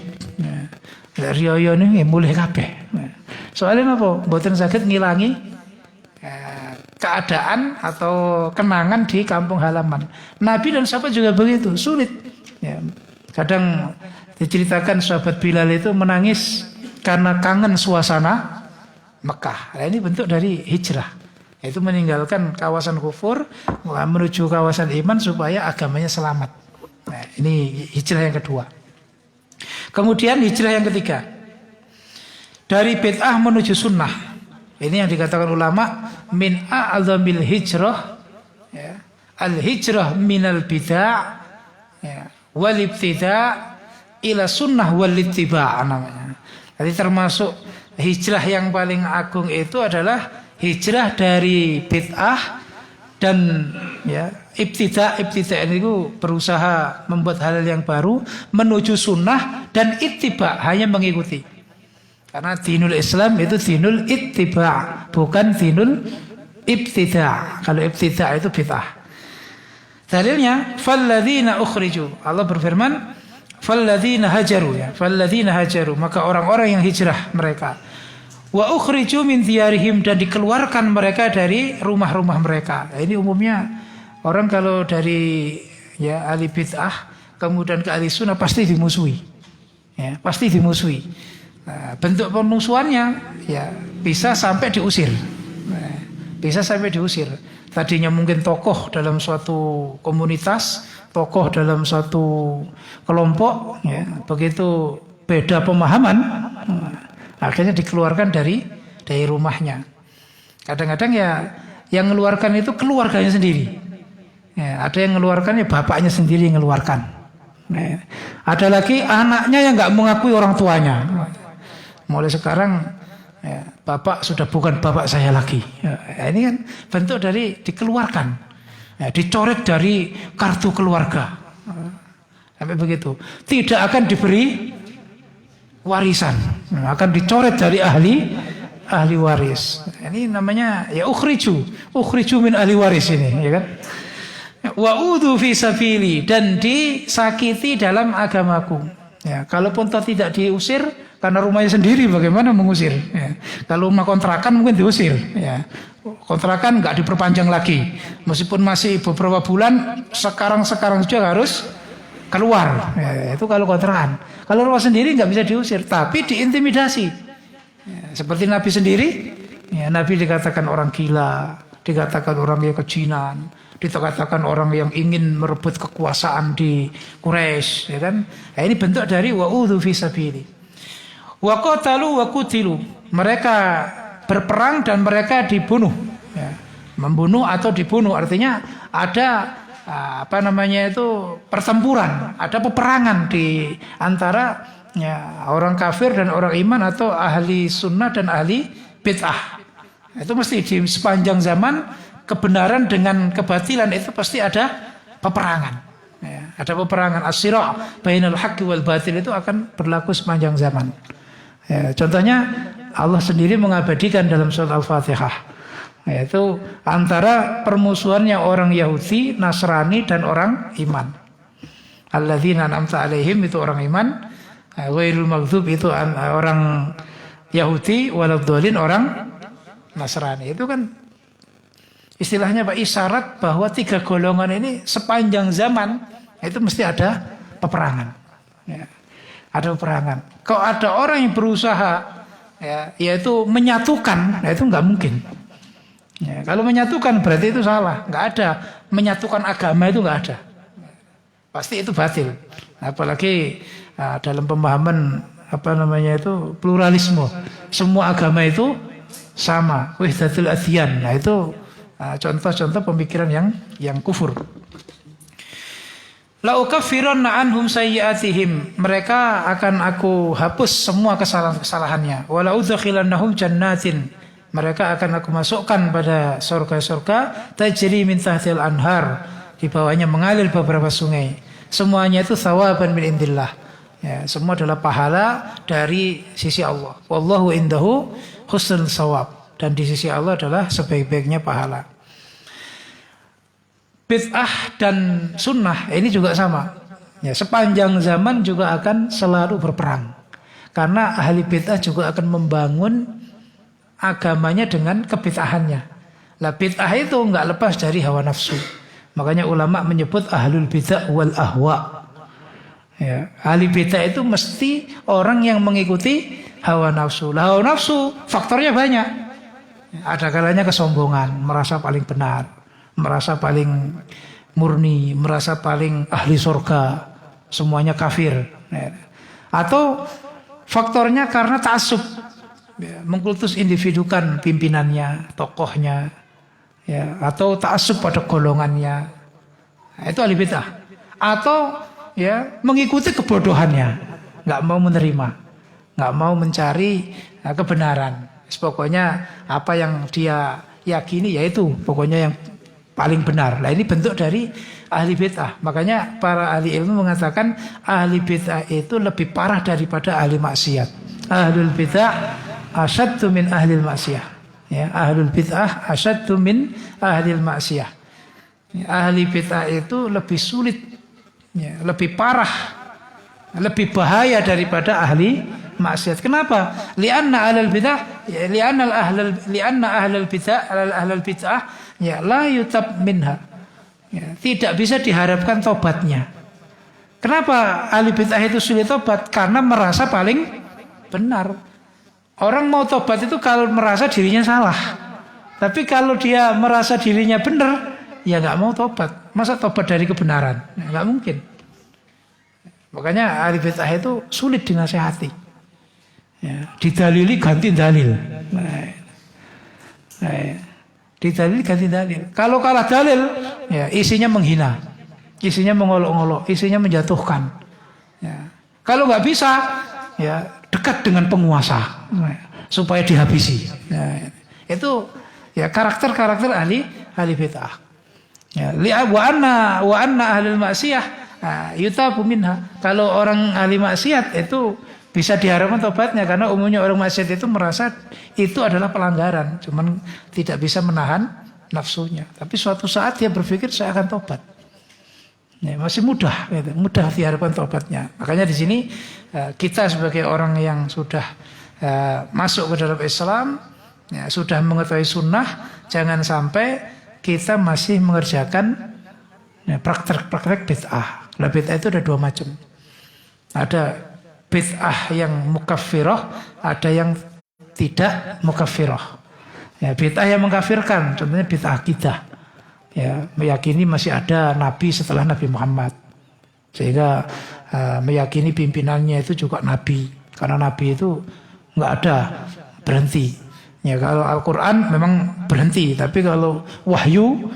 Riyo ini mulai kabeh. Soalnya apa? Mboten saged ngilangi keadaan atau kenangan di kampung halaman. Nabi dan sahabat juga begitu, sulit. Ya, kadang diceritakan sahabat Bilal itu menangis karena kangen suasana Mekah. Nah, ini bentuk dari hijrah. Itu meninggalkan kawasan kufur menuju kawasan iman supaya agamanya selamat. Nah, ini hijrah yang kedua. Kemudian hijrah yang ketiga, dari bid'ah menuju sunnah. Ini yang dikatakan ulama min a'zamil hijrah, ya, al hijrah minal bid'ah, ya, wal ibtida' ila sunnah wal ittiba' namanya. Jadi termasuk hijrah yang paling agung itu adalah hijrah dari bid'ah dan ya ibtida' itu berusaha membuat hal yang baru menuju sunnah, dan ittiba' hanya mengikuti. Karena dinul Islam itu dinul ittiba', bukan dinul ibtida'. Kalau ibtida' itu bid'ah. Dalilnya falladzina ukhriju. Allah berfirman falladzina hajaru, ya. Falladzina hajaru, maka orang-orang yang hijrah mereka. Wa ukhriju min diyarihim, dan dikeluarkan mereka dari rumah-rumah mereka. Nah, ini umumnya orang kalau dari ya ahli bid'ah kemudian ke ahli sunnah pasti dimusuhi. Ya, pasti dimusuhi. Nah, bentuk pemusuhannya ya bisa sampai diusir. Nah, bisa sampai diusir. Tadinya mungkin tokoh dalam suatu komunitas, tokoh dalam suatu kelompok, ya, begitu beda pemahaman, akhirnya dikeluarkan dari rumahnya. Kadang-kadang ya yang mengeluarkan itu keluarganya sendiri. Ya, ada yang mengeluarkan ya bapaknya sendiri yang mengeluarkan. Nah, ada lagi anaknya yang nggak mengakui orang tuanya. Mulai sekarang ya, bapak sudah bukan bapak saya lagi. Ya, ini kan bentuk dari dikeluarkan, ya, dicoret dari kartu keluarga. Sampai begitu. Tidak akan diberi warisan, akan dicoret dari ahli waris. Ini namanya ya ukhriju min ahli waris ini, ya kan? Wa udhu fi sabili, dan disakiti dalam agamaku. Ya, kalaupun toh tidak diusir karena rumahnya sendiri, bagaimana mengusir? Ya. Kalau rumah kontrakan mungkin diusir. Ya. Kontrakan nggak diperpanjang lagi, meskipun masih beberapa bulan. Sekarang juga harus keluar. Ya, itu kalau kontrakan. Kalau rumah sendiri nggak bisa diusir, tapi diintimidasi. Ya, seperti Nabi sendiri, ya, Nabi dikatakan orang gila, dikatakan orang yang kejinan, dikatakan orang yang ingin merebut kekuasaan di Quraisy, ya kan? Nah, ini bentuk dari wa'udhu fi sabili. Wa qatalu wa qutilu. Mereka berperang dan mereka dibunuh, ya. Membunuh atau dibunuh artinya ada pertempuran, ada peperangan di antara ya, orang kafir dan orang iman, atau ahli sunnah dan ahli bid'ah. Itu mesti di sepanjang zaman kebenaran dengan kebatilan itu pasti ada peperangan. Ya, ada peperangan, as-sira' bainal haqqi wal batil, itu akan berlaku sepanjang zaman. Ya, contohnya Allah sendiri mengabadikan dalam surat Al-Fatihah, yaitu antara permusuhannya orang Yahudi, Nasrani dan orang iman. Alladzina an'amta alaihim itu orang iman, ghairul maghdub itu orang Yahudi, waladhdallin orang Nasrani. Itu kan istilahnya Pak, isyarat bahwa tiga golongan ini sepanjang zaman itu mesti ada peperangan. Ya, ada peperangan. Kalau ada orang yang berusaha ya, yaitu menyatukan, ya itu nggak mungkin. Ya, kalau menyatukan berarti itu salah. Nggak ada menyatukan agama, itu nggak ada. Pasti itu batil. Apalagi dalam pemahaman pluralisme. Semua agama itu sama. Wahdatul adyan. Nah itu contoh-contoh pemikiran yang kufur. La ukaffiranna anhum sayyi'atihim, mereka akan aku hapus semua kesalahan-kesalahannya. Wa la udkhilannahum jannatin, mereka akan aku masukkan pada surga-surga tajri min tahtil anhar, di bawahnya mengalir beberapa sungai. Semuanya itu thawaban min indillah. Ya, semua adalah pahala dari sisi Allah. Wallahu indahu husnul thawab, dan di sisi Allah adalah sebaik-baiknya pahala. Bid'ah dan sunnah ini juga sama. Ya, sepanjang zaman juga akan selalu berperang. Karena ahli bid'ah juga akan membangun agamanya dengan kebid'ahannya. Lah bid'ah itu enggak lepas dari hawa nafsu. Makanya ulama menyebut ahlul bid'ah wal ahwa. Ya, ahli bid'ah itu mesti orang yang mengikuti hawa nafsu. Lah hawa nafsu faktornya banyak. Ada kalanya kesombongan, merasa paling benar, merasa paling murni, merasa paling ahli surga, semuanya kafir. Atau faktornya karena ta'assub, ya, mengkultus individukan pimpinannya, tokohnya, ya, atau ta'assub pada golongannya. Nah, itu ahli bid'ah. Atau ya mengikuti kebodohannya, nggak mau menerima, nggak mau mencari kebenaran. Pokoknya apa yang dia yakini yaitu pokoknya yang paling benar. Nah ini bentuk dari ahli bid'ah. Makanya para ahli ilmu mengatakan ahli bid'ah itu lebih parah daripada ahli maksiat. Ahlul bid'ah asyaddu min ahlil maksiyah. Ya, ahlul bid'ah asyaddu min ahlil maksiyah. Ya, ahli bid'ah itu lebih sulit, ya, lebih parah, lebih bahaya daripada ahli maksiat. Kenapa? Lianna ahlul bid'ah, ya, lianna ahlul bid'ah ya la yutab minha. Ya, tidak bisa diharapkan tobatnya. Kenapa ahli bid'ah itu sulit tobat? Karena merasa paling benar. Orang mau tobat itu kalau merasa dirinya salah. Tapi kalau dia merasa dirinya benar, ya nggak mau tobat. Masa tobat dari kebenaran? Nggak mungkin. Makanya ahli bid'ah itu sulit dinasehati. Ya, didalili ganti dalil. Didalili ganti dalil. Kalau kalah dalil, ya isinya menghina, isinya mengolok-olok, isinya menjatuhkan. Ya. Kalau nggak bisa, ya dekat dengan penguasa supaya dihabisi. Ya, itu ya karakter ahli bid'ah. Ya, wa anna ahlul maksiyah yutabu minha. Kalau orang ahli maksiat itu bisa diharapkan tobatnya karena umumnya orang maksiat itu merasa itu adalah pelanggaran, cuman tidak bisa menahan nafsunya. Tapi suatu saat dia berpikir saya akan tobat. Ya, masih mudah, gitu. Mudah diharapkan tobatnya. Makanya di sini kita sebagai orang yang sudah masuk ke dalam Islam, ya, sudah mengetahui sunnah, jangan sampai kita masih mengerjakan praktek-praktek bid'ah. Nah, bid'ah itu ada dua macam. Ada bid'ah yang mukaffirah, ada yang tidak mukaffirah. Ya, bid'ah yang mengkafirkan, contohnya bid'ah akidah. Ya, meyakini masih ada nabi setelah Nabi Muhammad. Sehingga meyakini pimpinannya itu juga nabi. Karena nabi itu nggak ada, berhenti. Ya, kalau Al-Quran memang berhenti, tapi kalau wahyu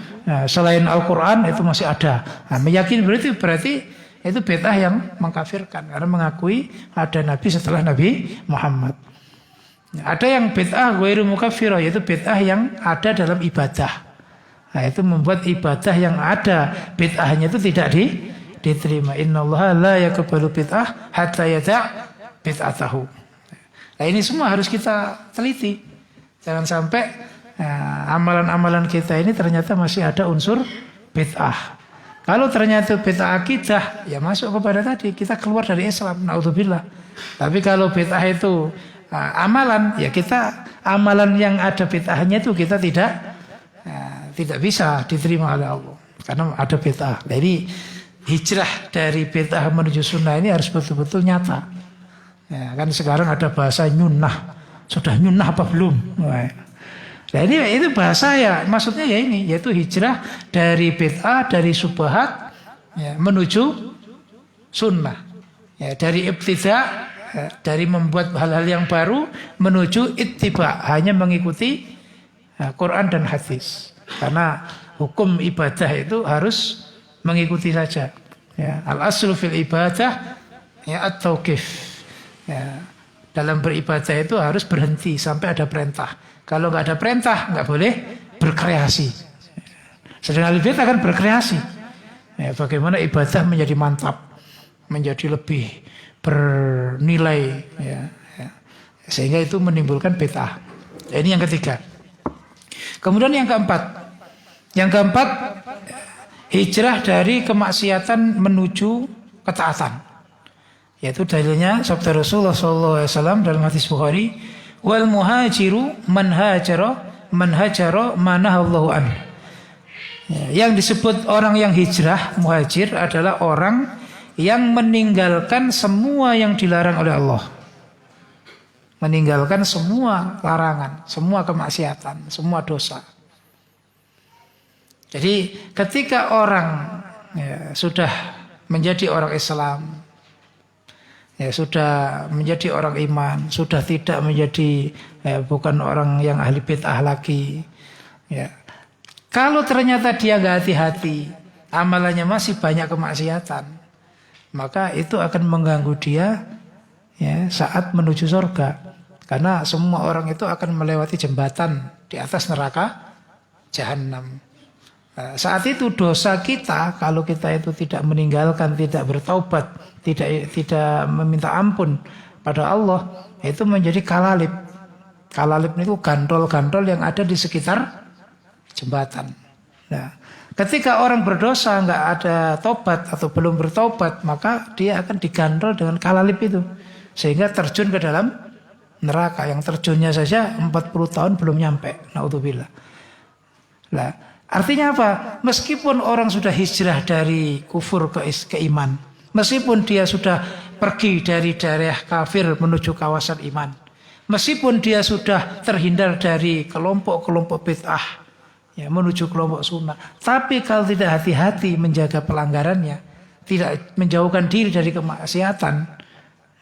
selain Al-Quran itu masih ada. Nah, meyakini berarti itu bid'ah yang mengkafirkan karena mengakui ada nabi setelah Nabi Muhammad. Ada yang bid'ah ghairu mukaffirah, yaitu bid'ah yang ada dalam ibadah. Nah, itu membuat ibadah yang ada bid'ahnya itu tidak diterima. Innallaha la yaqbalu bid'ah hatta yada' bid'atahu. Nah, ini semua harus kita teliti. Jangan sampai amalan-amalan kita ini ternyata masih ada unsur bid'ah. Kalau ternyata bid'ah akidah, ya masuk kepada tadi, kita keluar dari Islam, naudzubillah. Tapi kalau bid'ah itu amalan, ya kita amalan yang ada bid'ahnya itu kita tidak bisa diterima oleh Allah karena ada bid'ah. Jadi hijrah dari bid'ah menuju sunnah ini harus betul-betul nyata. Ya, kan sekarang ada bahasa nyunnah. Sudah nyunnah apa belum? Nah ini itu bahasa ya, maksudnya ya ini, yaitu hijrah dari bid'ah, dari syubhat, ya, menuju sunnah. Ya, dari ibtida', ya, dari membuat hal-hal yang baru menuju ittiba', hanya mengikuti Quran dan hadis. Karena hukum ibadah itu harus mengikuti saja. Ya, al-aslu fil ibadah ya at-tauqif. Ya, dalam beribadah itu harus berhenti sampai ada perintah. Kalau nggak ada perintah, nggak boleh berkreasi. Sedangkan ahli bid'ah kan berkreasi. Ya, bagaimana ibadah menjadi mantap, menjadi lebih bernilai, ya. Sehingga itu menimbulkan bid'ah. Ya, ini yang ketiga. Kemudian yang keempat, hijrah dari kemaksiatan menuju ketaatan. Yaitu dalilnya sabda Rasulullah SAW dalam hadis Bukhari, Wal muhajiru man hajara manahallahu an. Yang disebut orang yang hijrah, muhajir adalah orang yang meninggalkan semua yang dilarang oleh Allah. Meninggalkan semua larangan, semua kemaksiatan, semua dosa. Jadi ketika orang sudah menjadi orang Islam, sudah menjadi orang iman, sudah tidak menjadi bukan orang yang ahli bid'ah lagi. Kalau ternyata dia gak hati-hati, amalannya masih banyak kemaksiatan, maka itu akan mengganggu dia saat menuju surga. Karena semua orang itu akan melewati jembatan di atas neraka Jahanam. Saat itu dosa kita, kalau kita itu tidak meninggalkan, tidak bertaubat, tidak meminta ampun pada Allah, itu menjadi kalalib. Kalalib itu gantol-gantol yang ada di sekitar jembatan. Nah, ketika orang berdosa nggak ada tobat atau belum bertobat, maka dia akan digantol dengan kalalib itu, sehingga terjun ke dalam neraka. Yang terjunnya saja 40 tahun belum nyampe. Naudzubillah. Nah, artinya apa? Meskipun orang sudah hijrah dari kufur ke iman, meskipun dia sudah pergi dari daerah kafir menuju kawasan iman, meskipun dia sudah terhindar dari kelompok-kelompok bid'ah menuju kelompok sunnah, tapi kalau tidak hati-hati menjaga pelanggarannya, tidak menjauhkan diri dari kemaksiatan,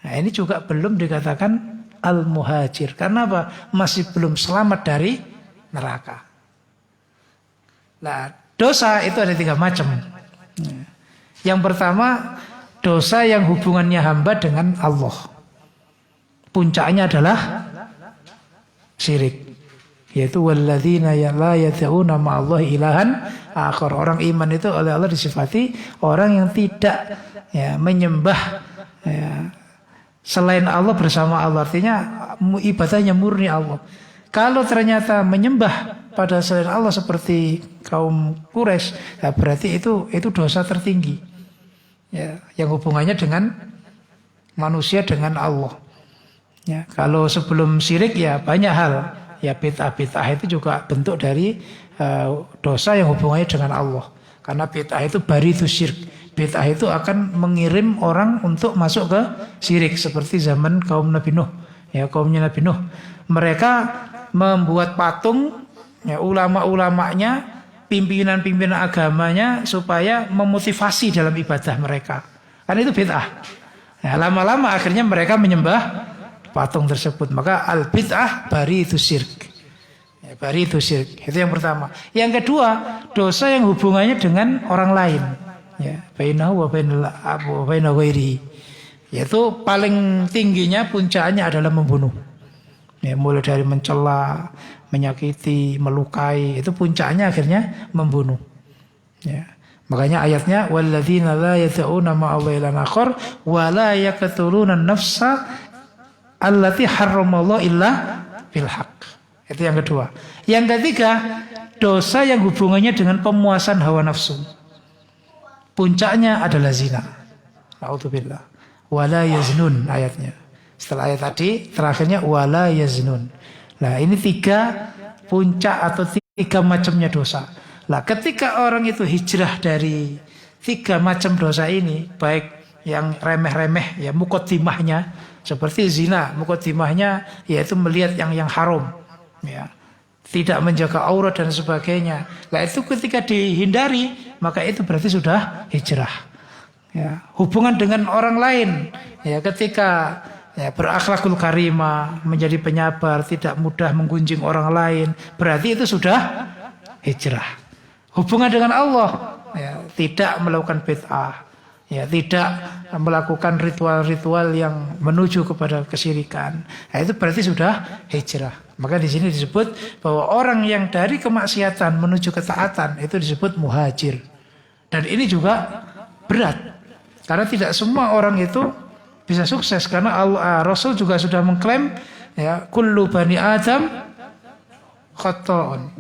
nah ini juga belum dikatakan al-muhajir. Karena apa? Masih belum selamat dari neraka. Nah, dosa itu ada 3 macam. Yang pertama, dosa yang hubungannya hamba dengan Allah. Puncaknya adalah syirik. Yaitu walladzina la yad'una ma'allahi ilahan akhar. Orang iman itu oleh Allah disifati orang yang tidak menyembah selain Allah bersama Allah. Artinya ibadahnya murni Allah. Kalau ternyata menyembah pada selain Allah seperti kaum Quraisy, berarti itu dosa tertinggi. Yang hubungannya dengan manusia dengan Allah. Kalau sebelum syirik banyak hal. Bid'ah itu juga bentuk dari dosa yang hubungannya dengan Allah. Karena bid'ah itu barithu syirk. Bid'ah itu akan mengirim orang untuk masuk ke syirik seperti zaman kaum Nabi Nuh. Kaumnya Nabi Nuh. Mereka membuat patung, ulama-ulamanya, pimpinan-pimpinan agamanya supaya memotivasi dalam ibadah mereka. Karena itu bid'ah. Lama-lama akhirnya mereka menyembah patung tersebut. Maka al-bid'ah barithu syirk. Barithu syirk. Itu yang pertama. Yang kedua, dosa yang hubungannya dengan orang lain. Bainahu wa baina ghairihi. Yaitu paling tingginya puncaknya adalah membunuh. Mulai dari mencela, menyakiti, melukai, itu puncaknya akhirnya membunuh. Makanya ayatnya walladzina la yad'una ma'allahi ilahan akhar wa la yaqtuluna an-nafsa allati harramallahu illa bil haqq. Itu yang kedua. Yang ketiga, dosa yang hubungannya dengan pemuasan hawa nafsu. Puncaknya adalah zina. Na'udzubillah. Wala yaznun ayatnya. Setelah ayat tadi, terakhirnya wala yaznun. Nah, ini 3 puncak atau 3 macamnya dosa. Nah, ketika orang itu hijrah dari 3 macam dosa ini, baik yang remeh-remeh, muqaddimahnya seperti zina, muqaddimahnya yaitu melihat yang haram, tidak menjaga aurat dan sebagainya. Nah, itu ketika dihindari, maka itu berarti sudah hijrah. Hubungan dengan orang lain, ketika berakhlakul karimah, menjadi penyabar, tidak mudah menggunjing orang lain, berarti itu sudah hijrah. Hubungan dengan Allah, tidak melakukan bid'ah, tidak melakukan ritual-ritual yang menuju kepada kesyirikan. Nah, itu berarti sudah hijrah. Maka di sini disebut bahwa orang yang dari kemaksiatan menuju ketaatan itu disebut muhajir. Dan ini juga berat. Karena tidak semua orang itu bisa sukses. Karena Rasul juga sudah mengklaim kullu bani Adam khata'un.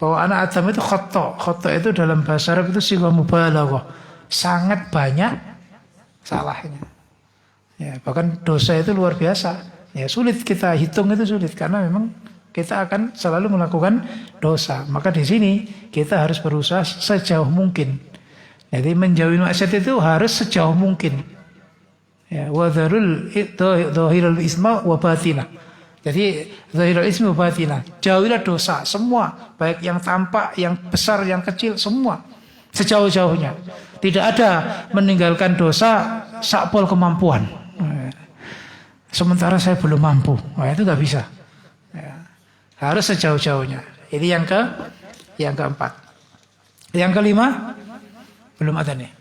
Bahwa anak Adam itu khata'. Khata' itu dalam bahasa Arab itu sighah mubalaghah. Sangat banyak salahnya. Bahkan dosa itu luar biasa. Ya sulit kita hitung, itu sulit karena memang kita akan selalu melakukan dosa. Maka di sini kita harus berusaha sejauh mungkin. Jadi menjauhi maksiat itu harus sejauh mungkin. Ya, wadharul dhahirul isma wa batinah. Jadi dhahirul ismi wa batinah. Jauhilah dosa semua, baik yang tampak, yang besar, yang kecil, semua sejauh-jauhnya. Tidak ada meninggalkan dosa sakpol kemampuan. Sementara saya belum mampu, itu nggak bisa. Ya, harus sejauh-jauhnya. Ini yang keempat. Yang kelima, belum ada nih.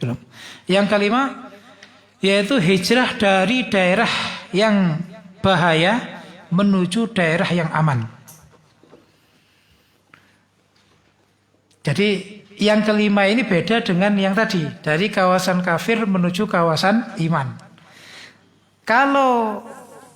Belum. Yang kelima yaitu hijrah dari daerah yang bahaya menuju daerah yang aman. Jadi yang kelima ini beda dengan yang tadi, dari kawasan kafir menuju kawasan iman. Kalau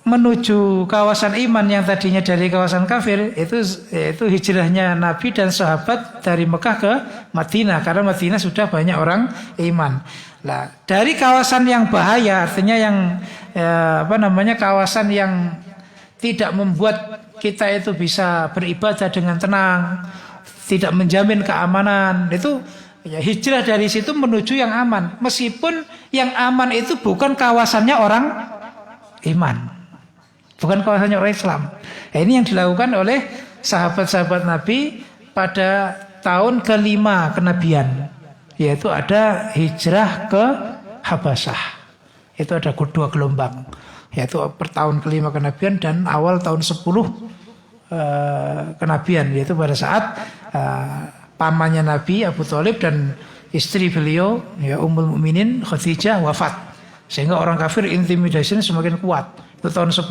menuju kawasan iman yang tadinya dari kawasan kafir, itu hijrahnya Nabi dan sahabat dari Mekah ke Madinah, karena Madinah sudah banyak orang iman. Nah, dari kawasan yang bahaya, artinya yang kawasan yang tidak membuat kita itu bisa beribadah dengan tenang, tidak menjamin keamanan, itu ya, hijrah dari situ menuju yang aman. Meskipun yang aman itu bukan kawasannya orang iman, bukan kawasannya orang Islam. Nah, ini yang dilakukan oleh sahabat-sahabat Nabi pada tahun kelima kenabian, yaitu ada hijrah ke Habasyah. Itu ada dua gelombang, yaitu per tahun kelima kenabian dan awal tahun 10 kenabian, yaitu pada saat pamannya Nabi Abu Thalib dan istri beliau ya Ummul Mukminin Khadijah wafat, sehingga orang kafir intimidasinya semakin kuat. Itu tahun 10,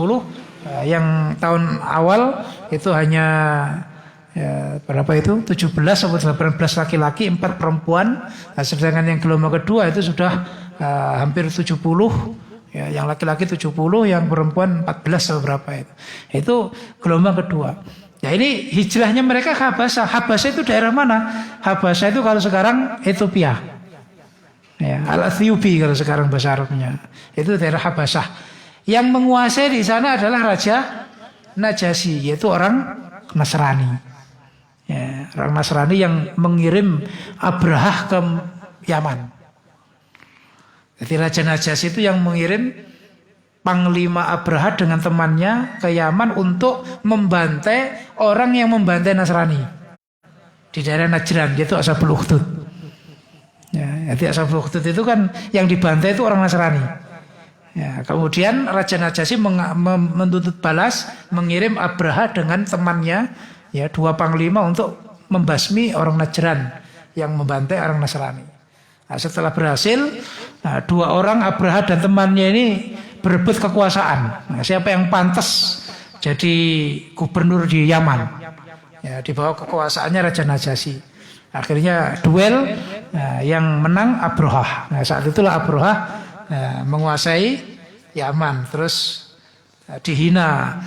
yang tahun awal itu hanya ya, berapa itu? 17 atau 18 laki-laki, 4 perempuan. Nah, sedangkan yang gelombang kedua itu sudah hampir 70. Ya, yang laki-laki 70, yang perempuan 14 atau berapa itu. Itu gelombang kedua. Ya, ini hijrahnya mereka ke Habasyah. Habasyah itu daerah mana? Habasyah itu kalau sekarang Ethiopia. Ya, Al-Ethiopi kalau sekarang bahasa Arabnya. Itu daerah Habasyah. Yang menguasai di sana adalah Raja Najasyi, yaitu orang Nasrani. Ya, orang Nasrani yang mengirim Abrahah ke Yaman. Jadi Raja Najasyi itu yang mengirim Panglima Abrahah dengan temannya ke Yaman untuk membantai orang yang membantai Nasrani di daerah Najran, yaitu Ashabul Ukhdud. Ya, jadi Ashabul Ukhdud itu kan yang dibantai itu orang Nasrani. Ya, kemudian Raja Najasyi menuntut balas, mengirim Abrahah dengan temannya, ya 2 panglima untuk membasmi orang Najran yang membantai orang Nasrani. Nah, setelah berhasil, 2 orang Abrahah dan temannya ini berebut kekuasaan. Nah, siapa yang pantas jadi gubernur di Yaman? Ya, di bawah kekuasaannya Raja Najasyi. Akhirnya duel, yang menang Abrahah. Nah, saat itulah Abrahah menguasai Yaman, terus dihina,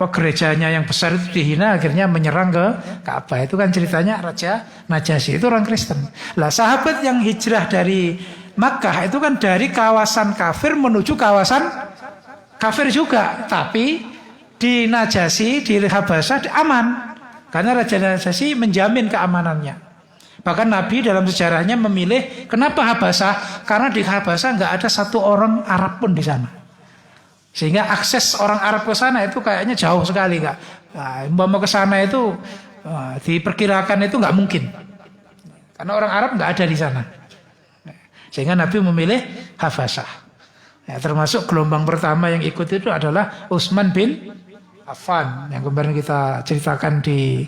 gerejanya yang besar itu dihina, akhirnya menyerang ke Ka'bah. Itu kan ceritanya Raja Najasyi, itu orang Kristen. Lah sahabat yang hijrah dari Makkah itu kan dari kawasan kafir menuju kawasan kafir juga, tapi di Najasyi, di Habasyah aman, karena Raja Najasyi menjamin keamanannya. Bahkan Nabi dalam sejarahnya memilih kenapa Habasyah? Karena di Habasyah nggak ada satu orang Arab pun di sana, sehingga akses orang Arab ke sana itu kayaknya jauh sekali, nggak. Nah, mau ke sana itu diperkirakan itu nggak mungkin, karena orang Arab nggak ada di sana. Sehingga Nabi memilih Habasyah. Ya, termasuk gelombang pertama yang ikut itu adalah Utsman bin Affan yang kemarin kita ceritakan di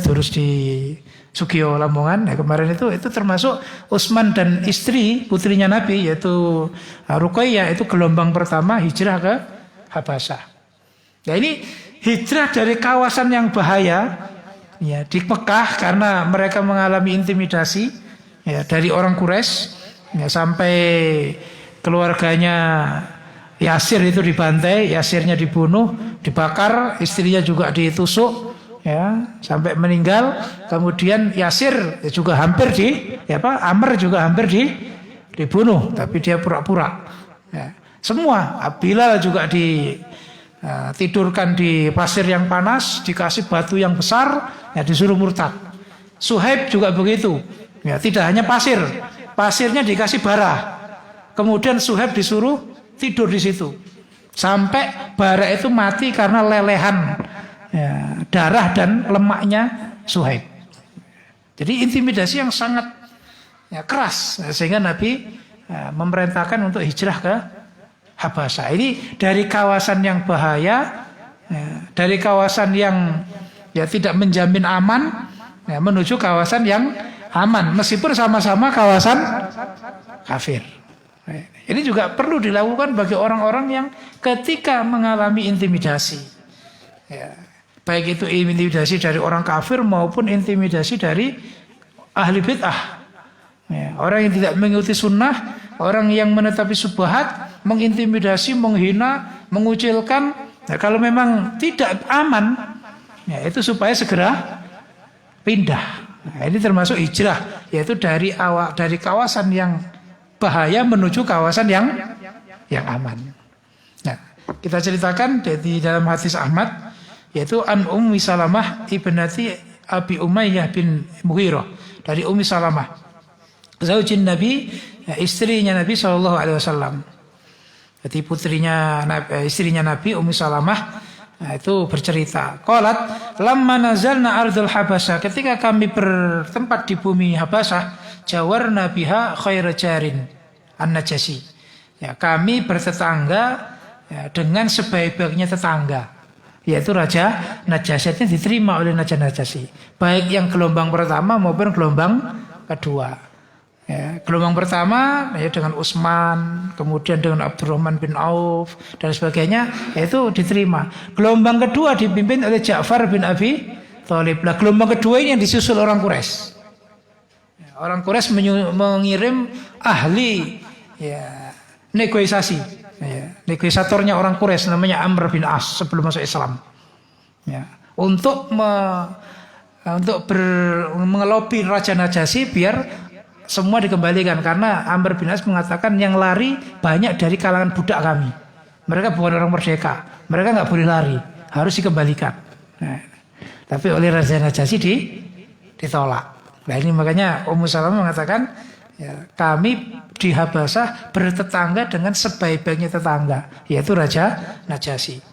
Durus di Sugiyo Lamongan. Ya, kemarin itu termasuk Utsman dan istri putrinya Nabi yaitu Ruqayyah, itu gelombang pertama hijrah ke Habasyah. Ya, ini hijrah dari kawasan yang bahaya ya di Mekah karena mereka mengalami intimidasi ya dari orang Quraisy ya, sampai keluarganya Yasir itu dibantai, Yasirnya dibunuh, dibakar, istrinya juga ditusuk ya sampai meninggal. Kemudian Yasir juga hampir Amr juga hampir dibunuh, tapi dia pura-pura ya. Semua. Bilal juga ditidurkan di pasir yang panas, dikasih batu yang besar, ya disuruh murtad. Suhaib juga begitu. Ya, tidak hanya pasir, pasirnya dikasih bara. Kemudian Suhaib disuruh tidur di situ. Sampai bara itu mati karena lelehan ya, darah dan lemaknya Suhaib. Jadi intimidasi yang sangat ya, keras. Sehingga Nabi memerintahkan untuk hijrah ke Habasyah. Ini dari kawasan yang bahaya, ya, dari kawasan yang ya, tidak menjamin aman, ya, menuju kawasan yang aman. Meskipun sama-sama kawasan kafir. Ini juga perlu dilakukan bagi orang-orang yang ketika mengalami intimidasi. Ya, baik itu intimidasi dari orang kafir maupun intimidasi dari ahli bid'ah. Ya, orang yang tidak mengikuti sunnah, orang yang menetapi subhat, mengintimidasi, menghina, mengucilkan. Ya, kalau memang tidak aman, ya, itu supaya segera pindah. Nah, ini termasuk hijrah, yaitu dari kawasan yang bahaya menuju kawasan yang aman. Nah, kita ceritakan di dalam hadis Ahmad, yaitu an Ummi Salamah ibnati Abi Umayyah bin Mughirah, dari Ummi Salamah, zaujin Nabi, istrinya Nabi SAW. Jadi istrinya Nabi Ummi Salamah itu bercerita, qalat lamma nazalna ardul Habasyah, ketika kami bertempat di bumi Habasyah, jawarna biha khaira jarin an-Najasyi. Ya, kami bertetangga ya, dengan sebaik-baiknya tetangga, yaitu Raja Najasyi. Diterima oleh Raja Najasyi, baik yang gelombang pertama maupun gelombang kedua. Ya, gelombang pertama ya, dengan Utsman, kemudian dengan Abdurrahman bin Auf dan sebagainya, yaitu diterima. Gelombang kedua dipimpin oleh Ja'far bin Abi Thalib. Nah, gelombang kedua ini yang disusul orang Quraisy. Orang Quraisy mengirim ahli ya, negosiasi, ya, negosiatornya orang Quraisy namanya Amr bin As sebelum masuk Islam, ya, untuk mengelobi Raja Najasyi biar semua dikembalikan, karena Amr bin As mengatakan yang lari banyak dari kalangan budak kami, mereka bukan orang merdeka, mereka nggak boleh lari, harus dikembalikan. Nah, tapi oleh Raja Najasyi ditolak. Nah, ini makanya Ummu Salamah mengatakan, ya, kami di Habasyah bertetangga dengan sebaik-baiknya tetangga, yaitu Raja Najasyi.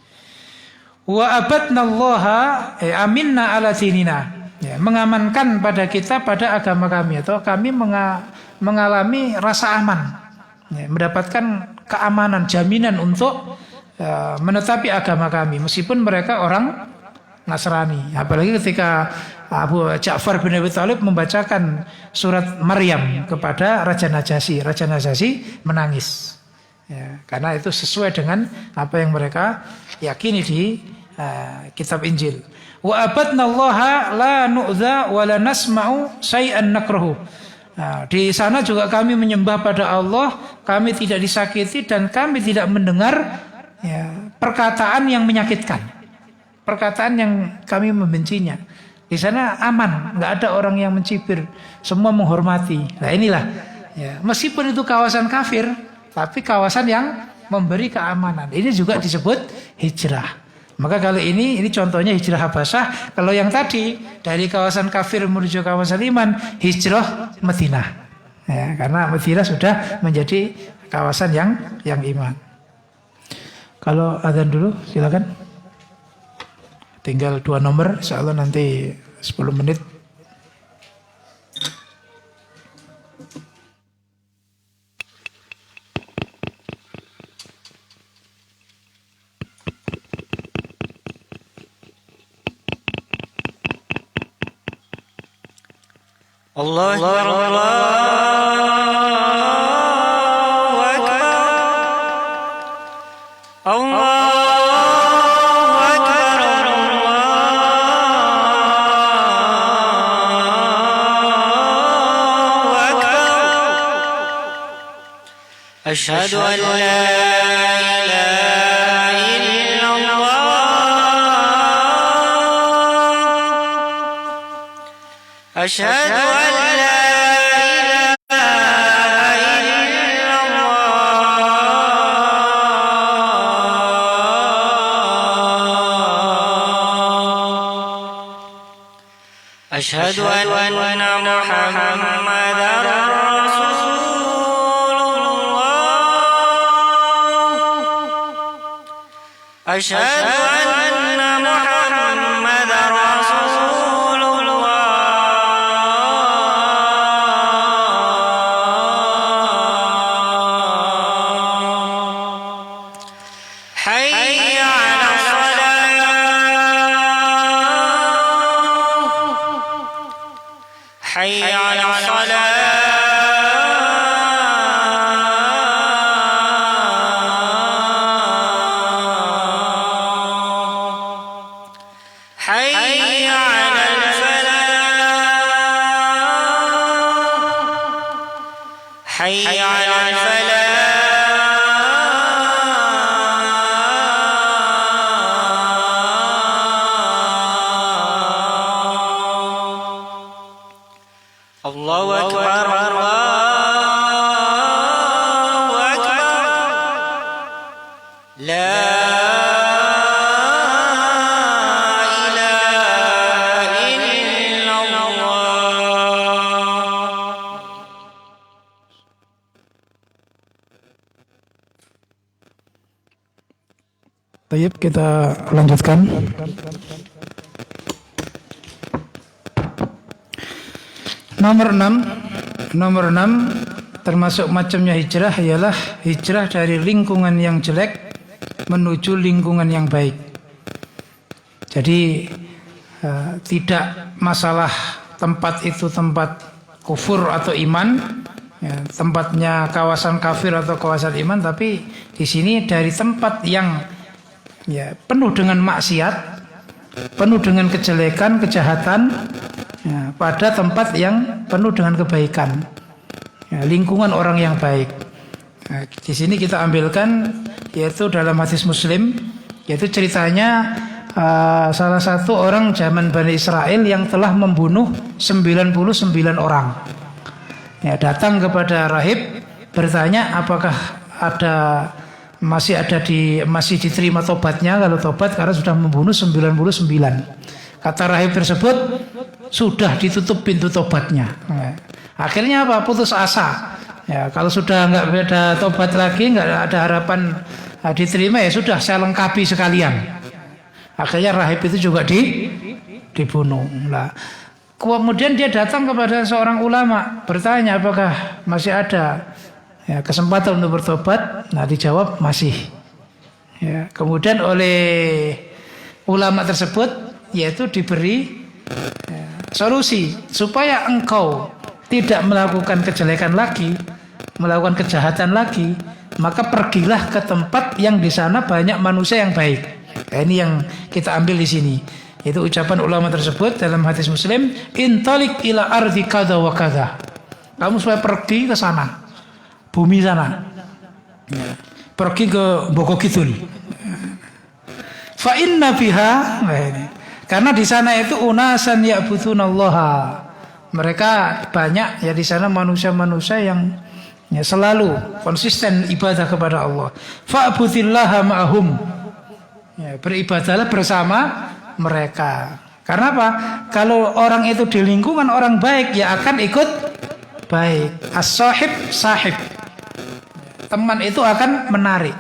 Wa abadnallaha aminna ala dinina, ya, mengamankan pada kita pada agama kami, atau kami mengalami rasa aman, ya, mendapatkan keamanan, jaminan untuk menetapi agama kami meskipun mereka orang Nasrani. Apalagi ketika Abu Ja'far bin Abi Thalib membacakan surat Maryam kepada Raja Najasyi, Raja Najasyi menangis, ya, karena itu sesuai dengan apa yang mereka yakini di kitab Injil. Wa abadnallaha la nu'dha wa la nasma'u syai'an nakrahu. Nah, di sana juga kami menyembah pada Allah, kami tidak disakiti dan kami tidak mendengar ya, perkataan yang menyakitkan, perkataan yang kami membencinya. Di sana aman, nggak ada orang yang mencibir, semua menghormati. Nah, inilah, ya, meskipun itu kawasan kafir, tapi kawasan yang memberi keamanan. Ini juga disebut hijrah. Maka kalau ini contohnya hijrah Habasyah. Kalau yang tadi dari kawasan kafir menuju kawasan iman, hijrah Madinah. Ya, karena Madinah sudah menjadi kawasan yang iman. Kalau adzan dulu, silakan. Tinggal 2 nomor, insyaallah nanti 10 menit. Allah Akbar, Allahu Akbar, Allahu Akbar, Allahu Akbar. Asyhadu an la ilaha illallah, asyhadu an la ilaha illallah, أشهد أن محمدا رسول الله أشهد أن محمدا رسول الله حي على الصلاة حي على الصلاة حي على الفلاح حي على الفلاح الله أكبر الله أكبر لا إله إلا الله. Baik, kita lanjutkan. Nomor 6 termasuk macamnya hijrah ialah hijrah dari lingkungan yang jelek menuju lingkungan yang baik. Jadi tidak masalah tempat itu tempat kufur atau iman, ya, tempatnya kawasan kafir atau kawasan iman, tapi di sini dari tempat yang ya penuh dengan maksiat, penuh dengan kejelekan, kejahatan, ya, pada tempat yang penuh dengan kebaikan, ya, lingkungan orang yang baik. Nah, di sini kita ambilkan yaitu dalam hadis Muslim, yaitu ceritanya salah satu orang zaman Bani Israel yang telah membunuh 99 orang. Ya, datang kepada rahib bertanya apakah masih diterima tobatnya. Kalau tobat karena sudah membunuh 99. Kata rahib tersebut sudah ditutup pintu tobatnya. Ya. Akhirnya apa? Putus asa. Ya, kalau sudah nggak ada tobat lagi, nggak ada harapan diterima, ya sudah saya lengkapi sekalian. Akhirnya rahib itu juga dibunuh. Nah, kemudian dia datang kepada seorang ulama bertanya apakah masih ada ya, kesempatan untuk bertobat. Nah, dijawab masih. Ya, kemudian oleh ulama tersebut yaitu diberi solusi supaya engkau tidak melakukan kejelekan lagi, melakukan kejahatan lagi, maka pergilah ke tempat yang di sana banyak manusia yang baik. Nah, ini yang kita ambil di sini. Itu ucapan ulama tersebut dalam hadis Muslim, intalik ila ardi kada wa kada. Kamu supaya pergi ke sana, bumi sana. Pergi ke Bogokidul. Fa inna biha, karena di sana itu unasan ya'budunallaha. Mereka banyak ya di sana manusia-manusia yang ya, selalu konsisten ibadah kepada Allah. Fa'budillaha ma'ahum. Ya, beribadahlah bersama mereka. Karena apa? Kalau orang itu di lingkungan orang baik, ya akan ikut baik. As-sahib sahib. Teman itu akan menarik.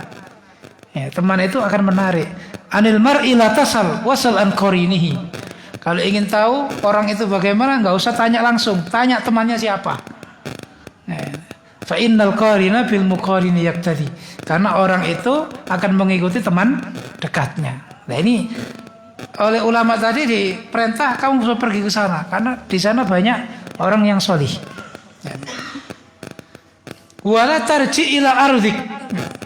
Ya, teman itu akan menarik. Anil mar'i la tasal wasal an qarinihi. Kalau ingin tahu orang itu bagaimana, enggak usah tanya langsung, tanya temannya siapa. Fa innal qarina bil muqarini yaqtadi. Karena orang itu akan mengikuti teman dekatnya. Nah, ini oleh ulama tadi diperintah kamu harus pergi ke sana karena di sana banyak orang yang solih. Wala tarji ila ardik.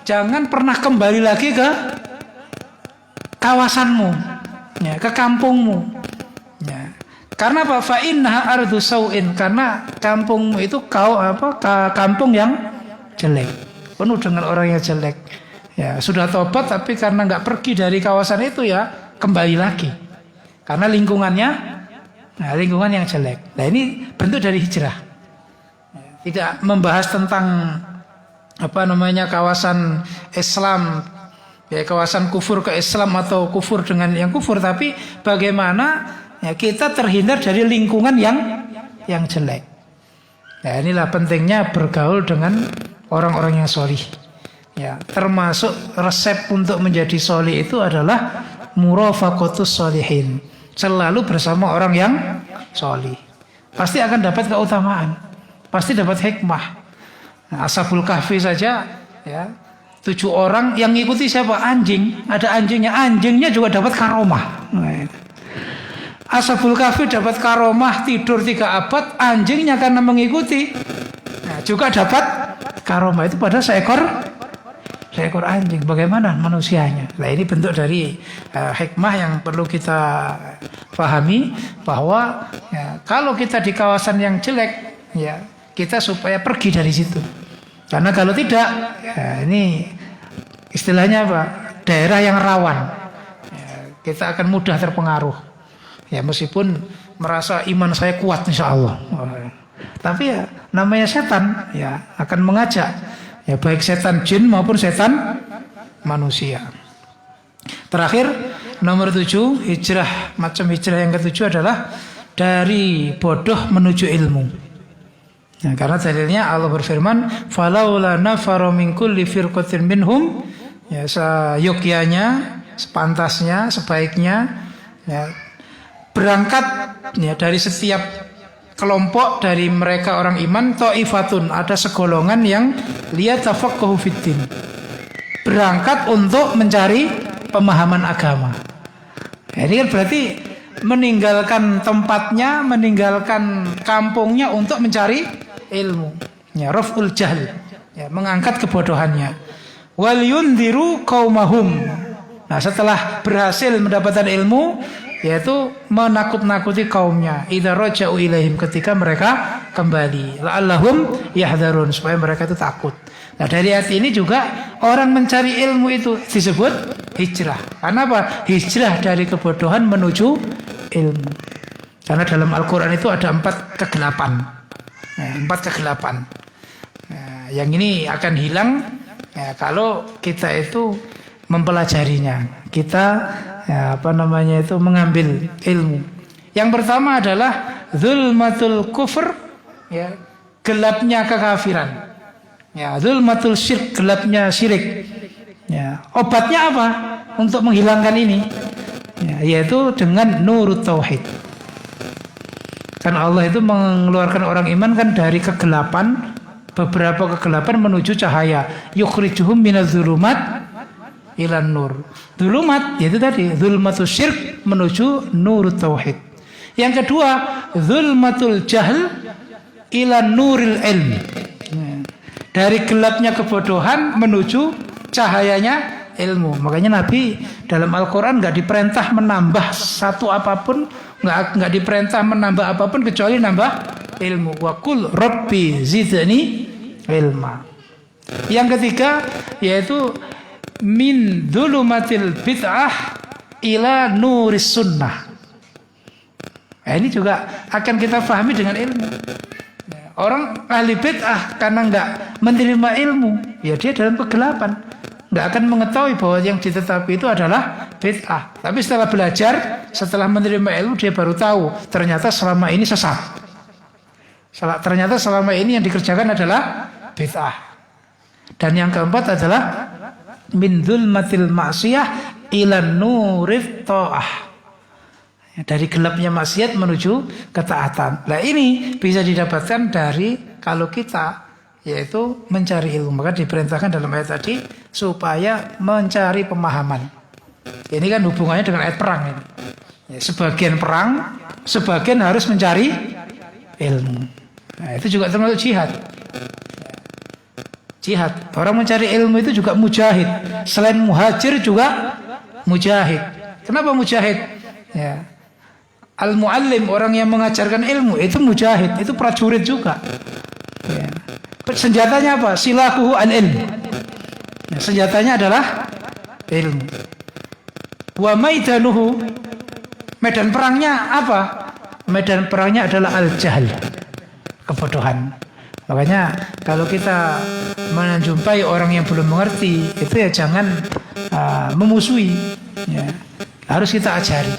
Jangan pernah kembali lagi ke kawasanmu, ya, ke kampungmu. Ya. Karena apa? Fa innaha ardu sau'in. Karena kampungmu itu kampung yang jelek, penuh dengan orang yang jelek. Ya, sudah tobat tapi karena nggak pergi dari kawasan itu ya kembali lagi. Karena lingkungannya, lingkungan yang jelek. Nah, ini bentuk dari hijrah. Tidak membahas tentang kawasan Islam, ya, kawasan kufur ke Islam atau kufur dengan yang kufur, tapi bagaimana ya kita terhindar dari lingkungan yang jelek. Ya, inilah pentingnya bergaul dengan orang-orang yang solih. Ya, termasuk resep untuk menjadi solih itu adalah murafaqatus solihin. Selalu bersama orang yang solih. Pasti akan dapat keutamaan. Pasti dapat hikmah. Nah, Ashabul Kahfi saja, ya, 7 orang yang ngikuti siapa? Anjing. Ada anjingnya. Anjingnya juga dapat karomah. Nah, Ashabul Kahfi dapat karomah tidur 3 abad. Anjingnya karena mengikuti, nah, juga dapat karomah. Itu pada seekor anjing. Bagaimana manusianya? Nah, ini bentuk dari hikmah yang perlu kita pahami, bahwa ya, kalau kita di kawasan yang jelek, ya kita supaya pergi dari situ. Karena kalau tidak, ya, ini istilahnya apa? Daerah yang rawan. Ya, kita akan mudah terpengaruh. Ya, meskipun merasa iman saya kuat insya Allah. Tapi ya namanya setan, ya akan mengajak. Ya, baik setan jin maupun setan manusia. Terakhir, nomor 7, hijrah. Macam hijrah yang ke-7 adalah dari bodoh menuju ilmu. Nah, karena dalilnya Allah berfirman, "Falaula nafaru min kulli firqatin minhum", ya, seyogyanya, sepantasnya, sebaiknya, ya, berangkat, ya, dari setiap kelompok dari mereka orang iman, ta'ifatun, ada segolongan yang liyatafaqahu fiddin, berangkat untuk mencari pemahaman agama. Ini kan berarti meninggalkan tempatnya, meninggalkan kampungnya untuk mencari ilmu. Ya, raf'ul jahl, ya, mengangkat kebodohannya. Wal yundhiru qaumahum. Nah, setelah berhasil mendapatkan ilmu, yaitu menakut-nakuti kaumnya, idza raja'u ilaihim, ketika mereka kembali, la'allahum yahdharun, supaya mereka itu takut. Nah, dari ayat ini juga orang mencari ilmu itu disebut hijrah. Karena apa? Hijrah dari kebodohan menuju ilmu. Karena dalam Al-Quran itu ada 4 kegelapan. Nah, 4 kegelapan. Nah, yang ini akan hilang, ya, kalau kita itu mempelajarinya. Kita, ya, mengambil ilmu. Yang pertama adalah zulmatul kufr, ya, gelapnya kekafiran. Ya, zulmatul syirk, gelapnya syirik. Ya, obatnya apa untuk menghilangkan ini? Ya, yaitu dengan nurut tauhid. Kan Allah itu mengeluarkan orang iman kan dari kegelapan, beberapa kegelapan menuju cahaya. Yukhrijuhum minadz-dzulumat ilan nur. Dzulumat yaitu tadi zulmatul syirk menuju nurut tauhid. Yang kedua, zulmatul jahl ilan nuril ilm. Dari gelapnya kebodohan menuju cahayanya ilmu. Makanya Nabi dalam Al-Quran nggak diperintah menambah satu apapun, nggak diperintah menambah apapun kecuali nambah ilmu. Wa qul rabbi zidni ilma. Yang ketiga yaitu min dzulumatil bid'ah ila nuris sunnah. Nah, ini juga akan kita pahami dengan ilmu. Orang ahli bid'ah karena nggak menerima ilmu, ya dia dalam kegelapan, nggak akan mengetahui bahwa yang ditetapi itu adalah bid'ah. Tapi setelah belajar, setelah menerima ilmu, dia baru tahu ternyata selama ini sesat. Ternyata selama ini yang dikerjakan adalah bid'ah. Dan yang keempat adalah min dzulmatil ma'siyah ila nurith ta'ah. Dari gelapnya maksiat menuju ketaatan. Nah, ini bisa didapatkan dari kalau kita yaitu mencari ilmu. Maka diperintahkan dalam ayat tadi supaya mencari pemahaman. Ini kan hubungannya dengan ayat perang ini. Ya, sebagian perang, sebagian harus mencari ilmu. Nah, itu juga termasuk jihad. Jihad. Orang mencari ilmu itu juga mujahid. Selain muhajir juga mujahid. Kenapa mujahid? Ya. Al-muallim, orang yang mengajarkan ilmu, itu mujahid, itu prajurit juga. Ya. Senjatanya apa? Silahuhu al-ilm. Ya, senjatanya adalah ilmu. Wa maidanuhu, medan perangnya apa? Medan perangnya adalah al-jahl, kebodohan. Makanya kalau kita menjumpai orang yang belum mengerti, itu ya jangan memusuhi. Ya. Harus kita ajari.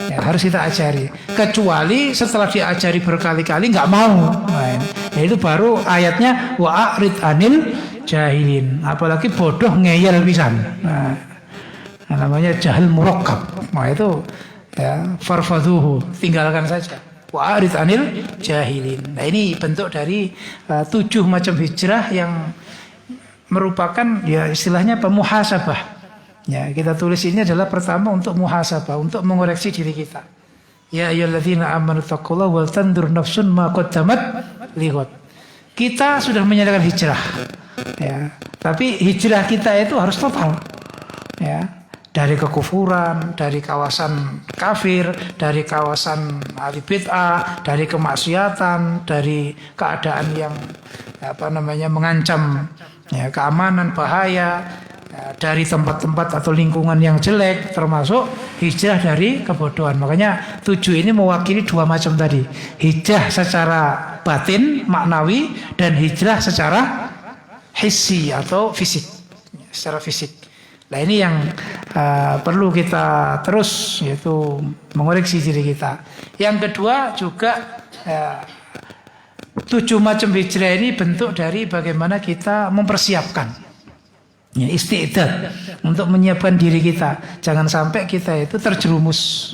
Ya, Ya, harus kita ajari. Kecuali setelah diajari berkali-kali nggak mau. Nah, itu baru ayatnya wa'rid anil jahilin. Apalagi bodoh ngeyel pisan. Nah, namanya jahil murakkab. Nah itu ya farfaduhu, tinggalkan saja. Wa'rid anil jahilin. Nah ini bentuk dari 7 macam hijrah yang merupakan ya istilahnya pemuhasabah. Ya, kita tulis ini adalah pertama untuk muhasabah, untuk mengoreksi diri kita. Ya ayyuhalladzina amanu taqullaha wal tandur nafsun ma qaddamat lighad. Kita sudah menyatakan hijrah. Ya, tapi hijrah kita itu harus total. Ya, dari kekufuran, dari kawasan kafir, dari kawasan ahli bid'ah, dari kemaksiatan, dari keadaan yang mengancam ya, keamanan, bahaya, dari tempat-tempat atau lingkungan yang jelek, termasuk hijrah dari kebodohan. Makanya 7 ini mewakili 2 macam tadi. Hijrah secara batin, maknawi, dan hijrah secara hissi atau fisik, secara fisik. Nah ini yang perlu kita terus, yaitu mengoreksi diri kita. Yang kedua juga 7 macam hijrah ini bentuk dari bagaimana kita mempersiapkan ya, istidad untuk menyiapkan diri kita. Jangan sampai kita itu terjerumus.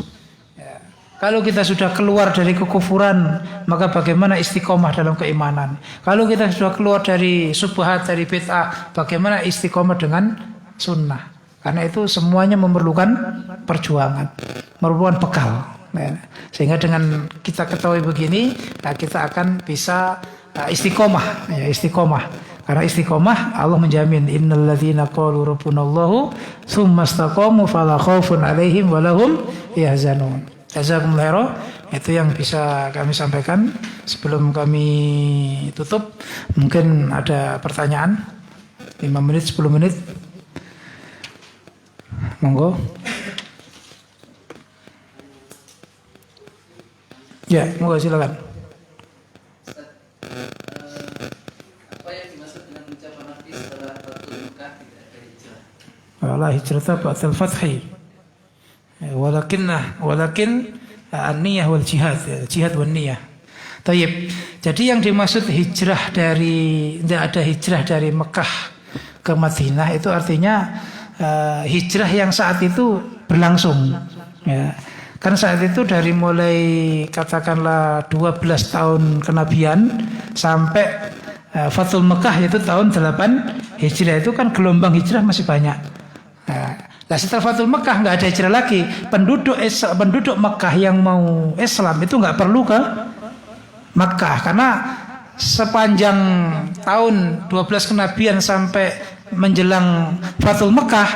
Ya. Kalau kita sudah keluar dari kekufuran, maka bagaimana istiqomah dalam keimanan? Kalau kita sudah keluar dari subhat, dari bid'ah, bagaimana istiqomah dengan sunnah? Karena itu semuanya memerlukan perjuangan, memerlukan bekal. Ya. Sehingga dengan kita ketahui begini, nah kita akan bisa istiqomah, ya, istiqomah. Karena istiqomah Allah menjamin innalladzina qalu rabbunallahu tsumma istaqamu fala khaufun 'alaihim wa lahum yahzanun. Jazakumullahu khairan. Itu yang bisa kami sampaikan sebelum kami tutup. Mungkin ada pertanyaan 5 menit 10 menit. Monggo. Ya, monggo silakan. La hijrata ba'dal fathi. Walakin an-niyah wal jihad, jihad wan niyah. Tayyib. Jadi yang dimaksud hijrah tidak ada hijrah dari Mekah ke Madinah itu artinya hijrah yang saat itu berlangsung. Ya. Kan saat itu dari mulai katakanlah 12 tahun kenabian sampai Fathul Mekah yaitu tahun 8 Hijrah, itu kan gelombang hijrah masih banyak. Nah, setelah Fathul Mekah nggak ada hijrah lagi. Penduduk Mekah yang mau Islam itu nggak perlu ke Mekah karena sepanjang tahun 12 kenabian sampai menjelang Fathul Mekah,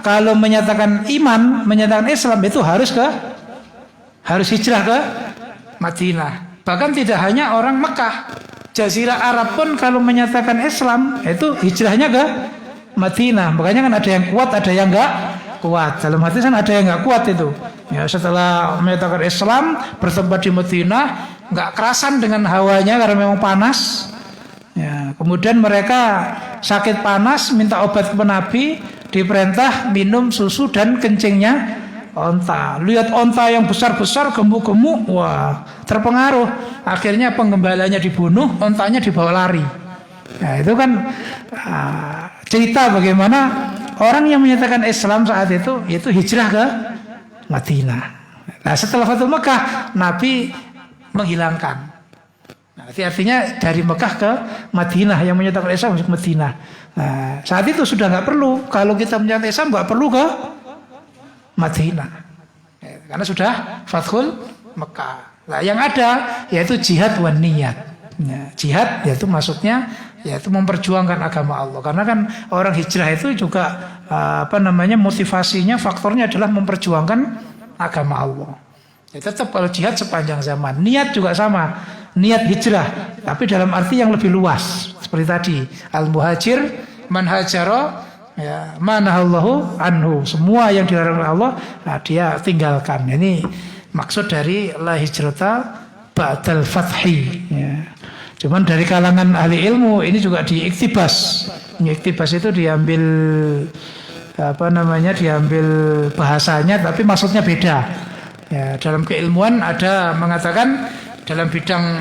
kalau menyatakan iman, menyatakan Islam itu harus hijrah ke Madinah. Bahkan tidak hanya orang Mekah, Jazirah Arab pun kalau menyatakan Islam itu hijrahnya ke Madinah. Makanya kan ada yang kuat, ada yang enggak kuat. Dalam hati kan ada yang enggak kuat itu. Ya, setelah menyatakan Islam bertempat di Madinah, enggak kerasan dengan hawanya karena memang panas. Ya, kemudian mereka sakit panas, minta obat ke Nabi, diperintah minum susu dan kencingnya onta. Lihat onta yang besar-besar, gemuk-gemuk, wah, terpengaruh. Akhirnya penggembalanya dibunuh, ontanya dibawa lari. Nah, itu kan cerita bagaimana orang yang menyatakan Islam saat itu hijrah ke Madinah. Nah, setelah Fathul Mekah, Nabi menghilangkan. Nah, artinya dari Mekah ke Madinah, yang menyatakan Islam ke Madinah. Nah, saat itu sudah nggak perlu. Kalau kita menyatakan Islam nggak perlu ke Madinah, karena sudah Fathul Mekah. Nah, yang ada yaitu jihad wan niyat. Ya, jihad yaitu maksudnya yaitu memperjuangkan agama Allah. Karena kan orang hijrah itu juga motivasinya, faktornya adalah memperjuangkan agama Allah. Ya, tetap kalau jihad sepanjang zaman. Niat juga sama, niat hijrah, tapi dalam arti yang lebih luas. Seperti tadi, al-muhajir man hajara ya, manahallahu anhu, semua yang dilarang oleh Allah, nah, dia tinggalkan. Ini maksud dari la hijrata ba'dal fathi. Ya. Cuman dari kalangan ahli ilmu ini juga diiktibas. Iktibas itu diambil diambil bahasanya, tapi maksudnya beda. Ya, dalam keilmuan ada mengatakan dalam bidang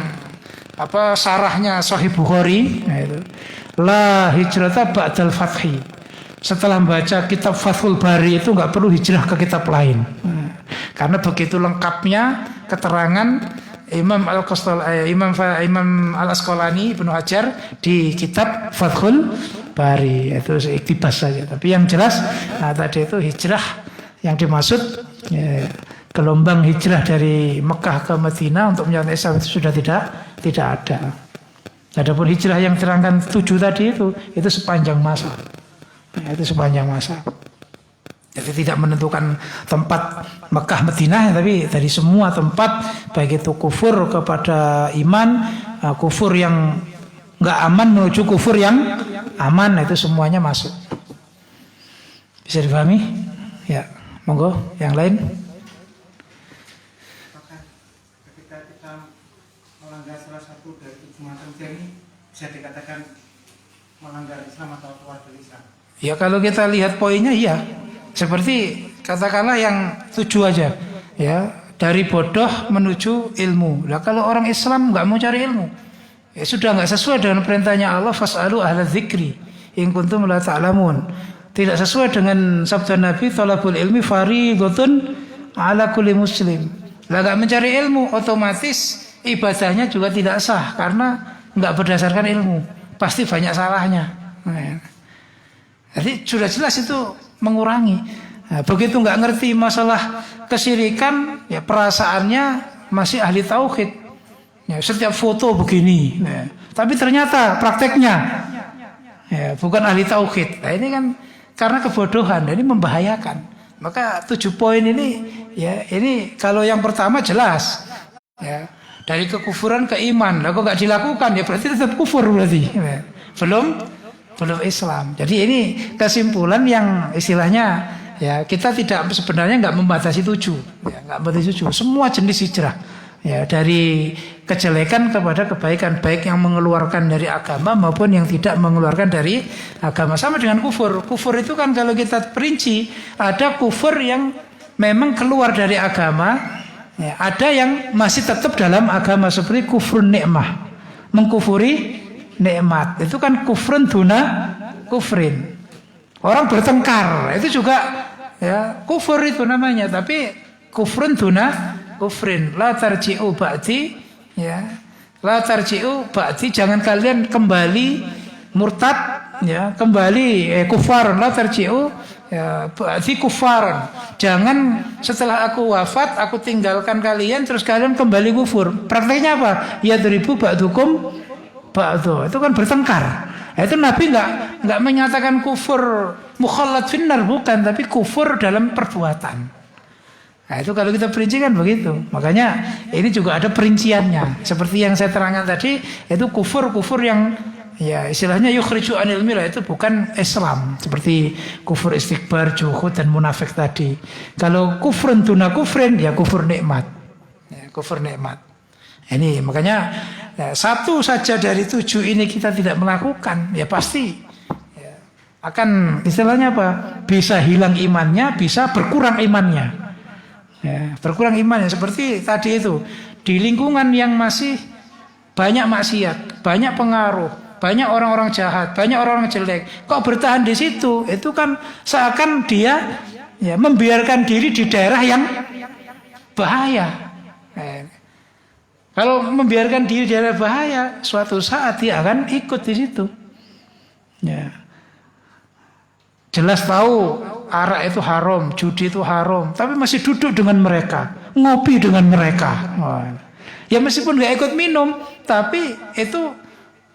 sarahnya Sahih Bukhari, yaitu la hijrata ba'dal fathi. Setelah membaca kitab Fathul Bari itu nggak perlu hijrah ke kitab lain. Karena begitu lengkapnya keterangan Imam Al-Asqalani Ibnu Hajar di kitab Fathul Bari. Itu iktibas saja. Tapi yang jelas tadi itu hijrah yang dimaksud gelombang hijrah dari Mekah ke Madinah untuk menyatakan Islam itu sudah tidak ada. Adapun hijrah yang terangkan 7 tadi itu sepanjang masa. Itu sepanjang masa. Jadi tidak menentukan tempat Mekah Madinah, tapi dari semua tempat, baik itu kufur kepada iman, kufur yang nggak aman menuju kufur yang aman, itu semuanya masuk. Bisa dipahami? Ya, monggo yang lain. Apakah ketika kita melanggar salah satu dari 7 macam ini bisa dikatakan melanggar Islam atau keluar dari Islam? Ya kalau kita lihat poinnya iya. Seperti katakanlah yang 7 aja, ya, dari bodoh menuju ilmu. Nah kalau orang Islam nggak mau cari ilmu, ya sudah nggak sesuai dengan perintahnya Allah, fas'alu ahla dzikri in kuntum la ta'lamun. Tidak sesuai dengan sabda Nabi, thalabul ilmi fardhatun ala kulli muslim. Lah nggak mencari ilmu, otomatis ibadahnya juga tidak sah karena nggak berdasarkan ilmu, pasti banyak salahnya. Jadi sudah jelas itu mengurangi. Nah, begitu nggak ngerti masalah kesyirikan, ya perasaannya masih ahli tauhid. Ya, setiap foto begini, ya. Tapi ternyata prakteknya ya, bukan ahli tauhid. Nah, ini kan karena kebodohan, ini membahayakan. Maka 7 poin ini, ya ini kalau yang pertama jelas, ya dari kekufuran ke iman. Lah kok nggak dilakukan, ya berarti tetap kufur berarti. Ya. Belum Islam. Jadi ini kesimpulan yang istilahnya ya kita tidak sebenarnya nggak membatasi 7, ya, nggak membatasi 7. Semua jenis hijrah, ya dari kejelekan kepada kebaikan, baik yang mengeluarkan dari agama maupun yang tidak mengeluarkan dari agama. Sama dengan kufur. Kufur itu kan kalau kita perinci ada kufur yang memang keluar dari agama, ya, ada yang masih tetap dalam agama seperti kufrun nikmah, mengkufuri nikmat. Itu kan kufrun duna kufrin. Orang bertengkar, itu juga ya kufur itu namanya, tapi kufrun duna kufrin. La tarji'u ba'di, ya. La tarji'u ba'di, jangan kalian kembali murtad, ya, kembali kufar. La tarji'u ya ba'di kufaran. Jangan setelah aku wafat aku tinggalkan kalian terus kalian kembali kufur. Prakteknya apa? Ya diribu ba'dukum ba'du. Itu kan bertengkar. Itu Nabi enggak menyatakan kufur mukhallad finnar, bukan, tapi kufur dalam perbuatan. Nah, itu kalau kita perinci kan begitu. Makanya ini juga ada perinciannya. Seperti yang saya terangkan tadi, itu kufur yang ya istilahnya yukhriju anil millah, itu bukan Islam. Seperti kufur istikbar, juhud dan munafik tadi. Kalau kufrun duna kufrin, ya kufur nikmat. Ya, kufur nikmat. Ini makanya ya, 1 saja dari 7 ini kita tidak melakukan, ya pasti ya, akan istilahnya apa? Bisa hilang imannya, bisa berkurang imannya. Ya, berkurang imannya seperti tadi itu di lingkungan yang masih banyak maksiat, banyak pengaruh, banyak orang-orang jahat, banyak orang-orang jelek. Kok bertahan di situ? Itu kan seakan dia ya membiarkan diri di daerah yang bahaya. Kalau membiarkan diri di daerah bahaya, suatu saat dia akan ikut di situ. Ya. Jelas tahu arak itu haram, judi itu haram, tapi masih duduk dengan mereka, ngopi dengan mereka. Ya meskipun nggak ikut minum, tapi itu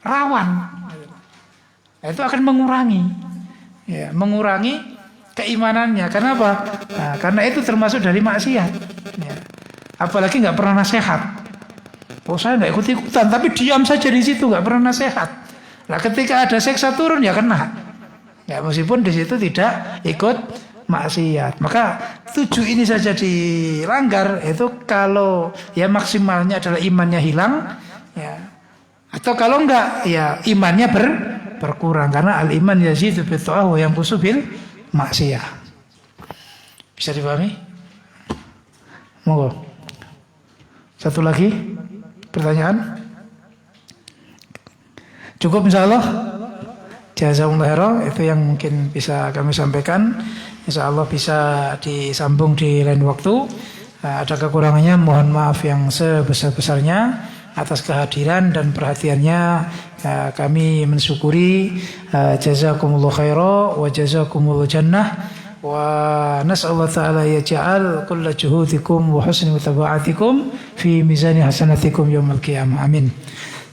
rawan. Itu akan mengurangi, ya, mengurangi keimanannya. Kenapa? Nah, karena itu termasuk dari maksiat. Ya. Apalagi nggak pernah nasihat. Oh saya nggak ikut-ikutan, tapi diam saja di situ, nggak pernah nasihat. Nah ketika ada seksa turun ya kena. Ya meskipun di situ tidak ikut maksiat. Maka 7 ini saja dilanggar, itu kalau ya maksimalnya adalah imannya hilang, ya. Atau kalau enggak ya imannya berkurang, karena al-iman yazidu bi ta'ah wa yanqusu bil maksiyah. Bisa dipahami? Monggo. Satu lagi pertanyaan? Cukup insyaallah. Jazakumullah khairan, itu yang mungkin bisa kami sampaikan. Insyaallah bisa disambung di lain waktu. Ada kekurangannya mohon maaf yang sebesar-besarnya. Atas kehadiran dan perhatiannya kami mensyukuri. Jazakumullah khairan wa jazakumullah jannah. Wa nas'allahu ta'ala yaj'al kulla juhudikum wa husni mutaba'atikum fi mizani hasanatikum yaumil qiyamah. Amin.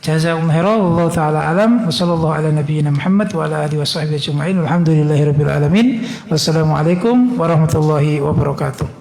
Jazakumullah khairan, wallahu ta'ala alam, wa sallallahu ala nabiyyina Muhammad wa ala alihi wa sahbihi ajma'in. Walhamdulillahirabbil alamin. Wassalamualaikum warahmatullahi wabarakatuh.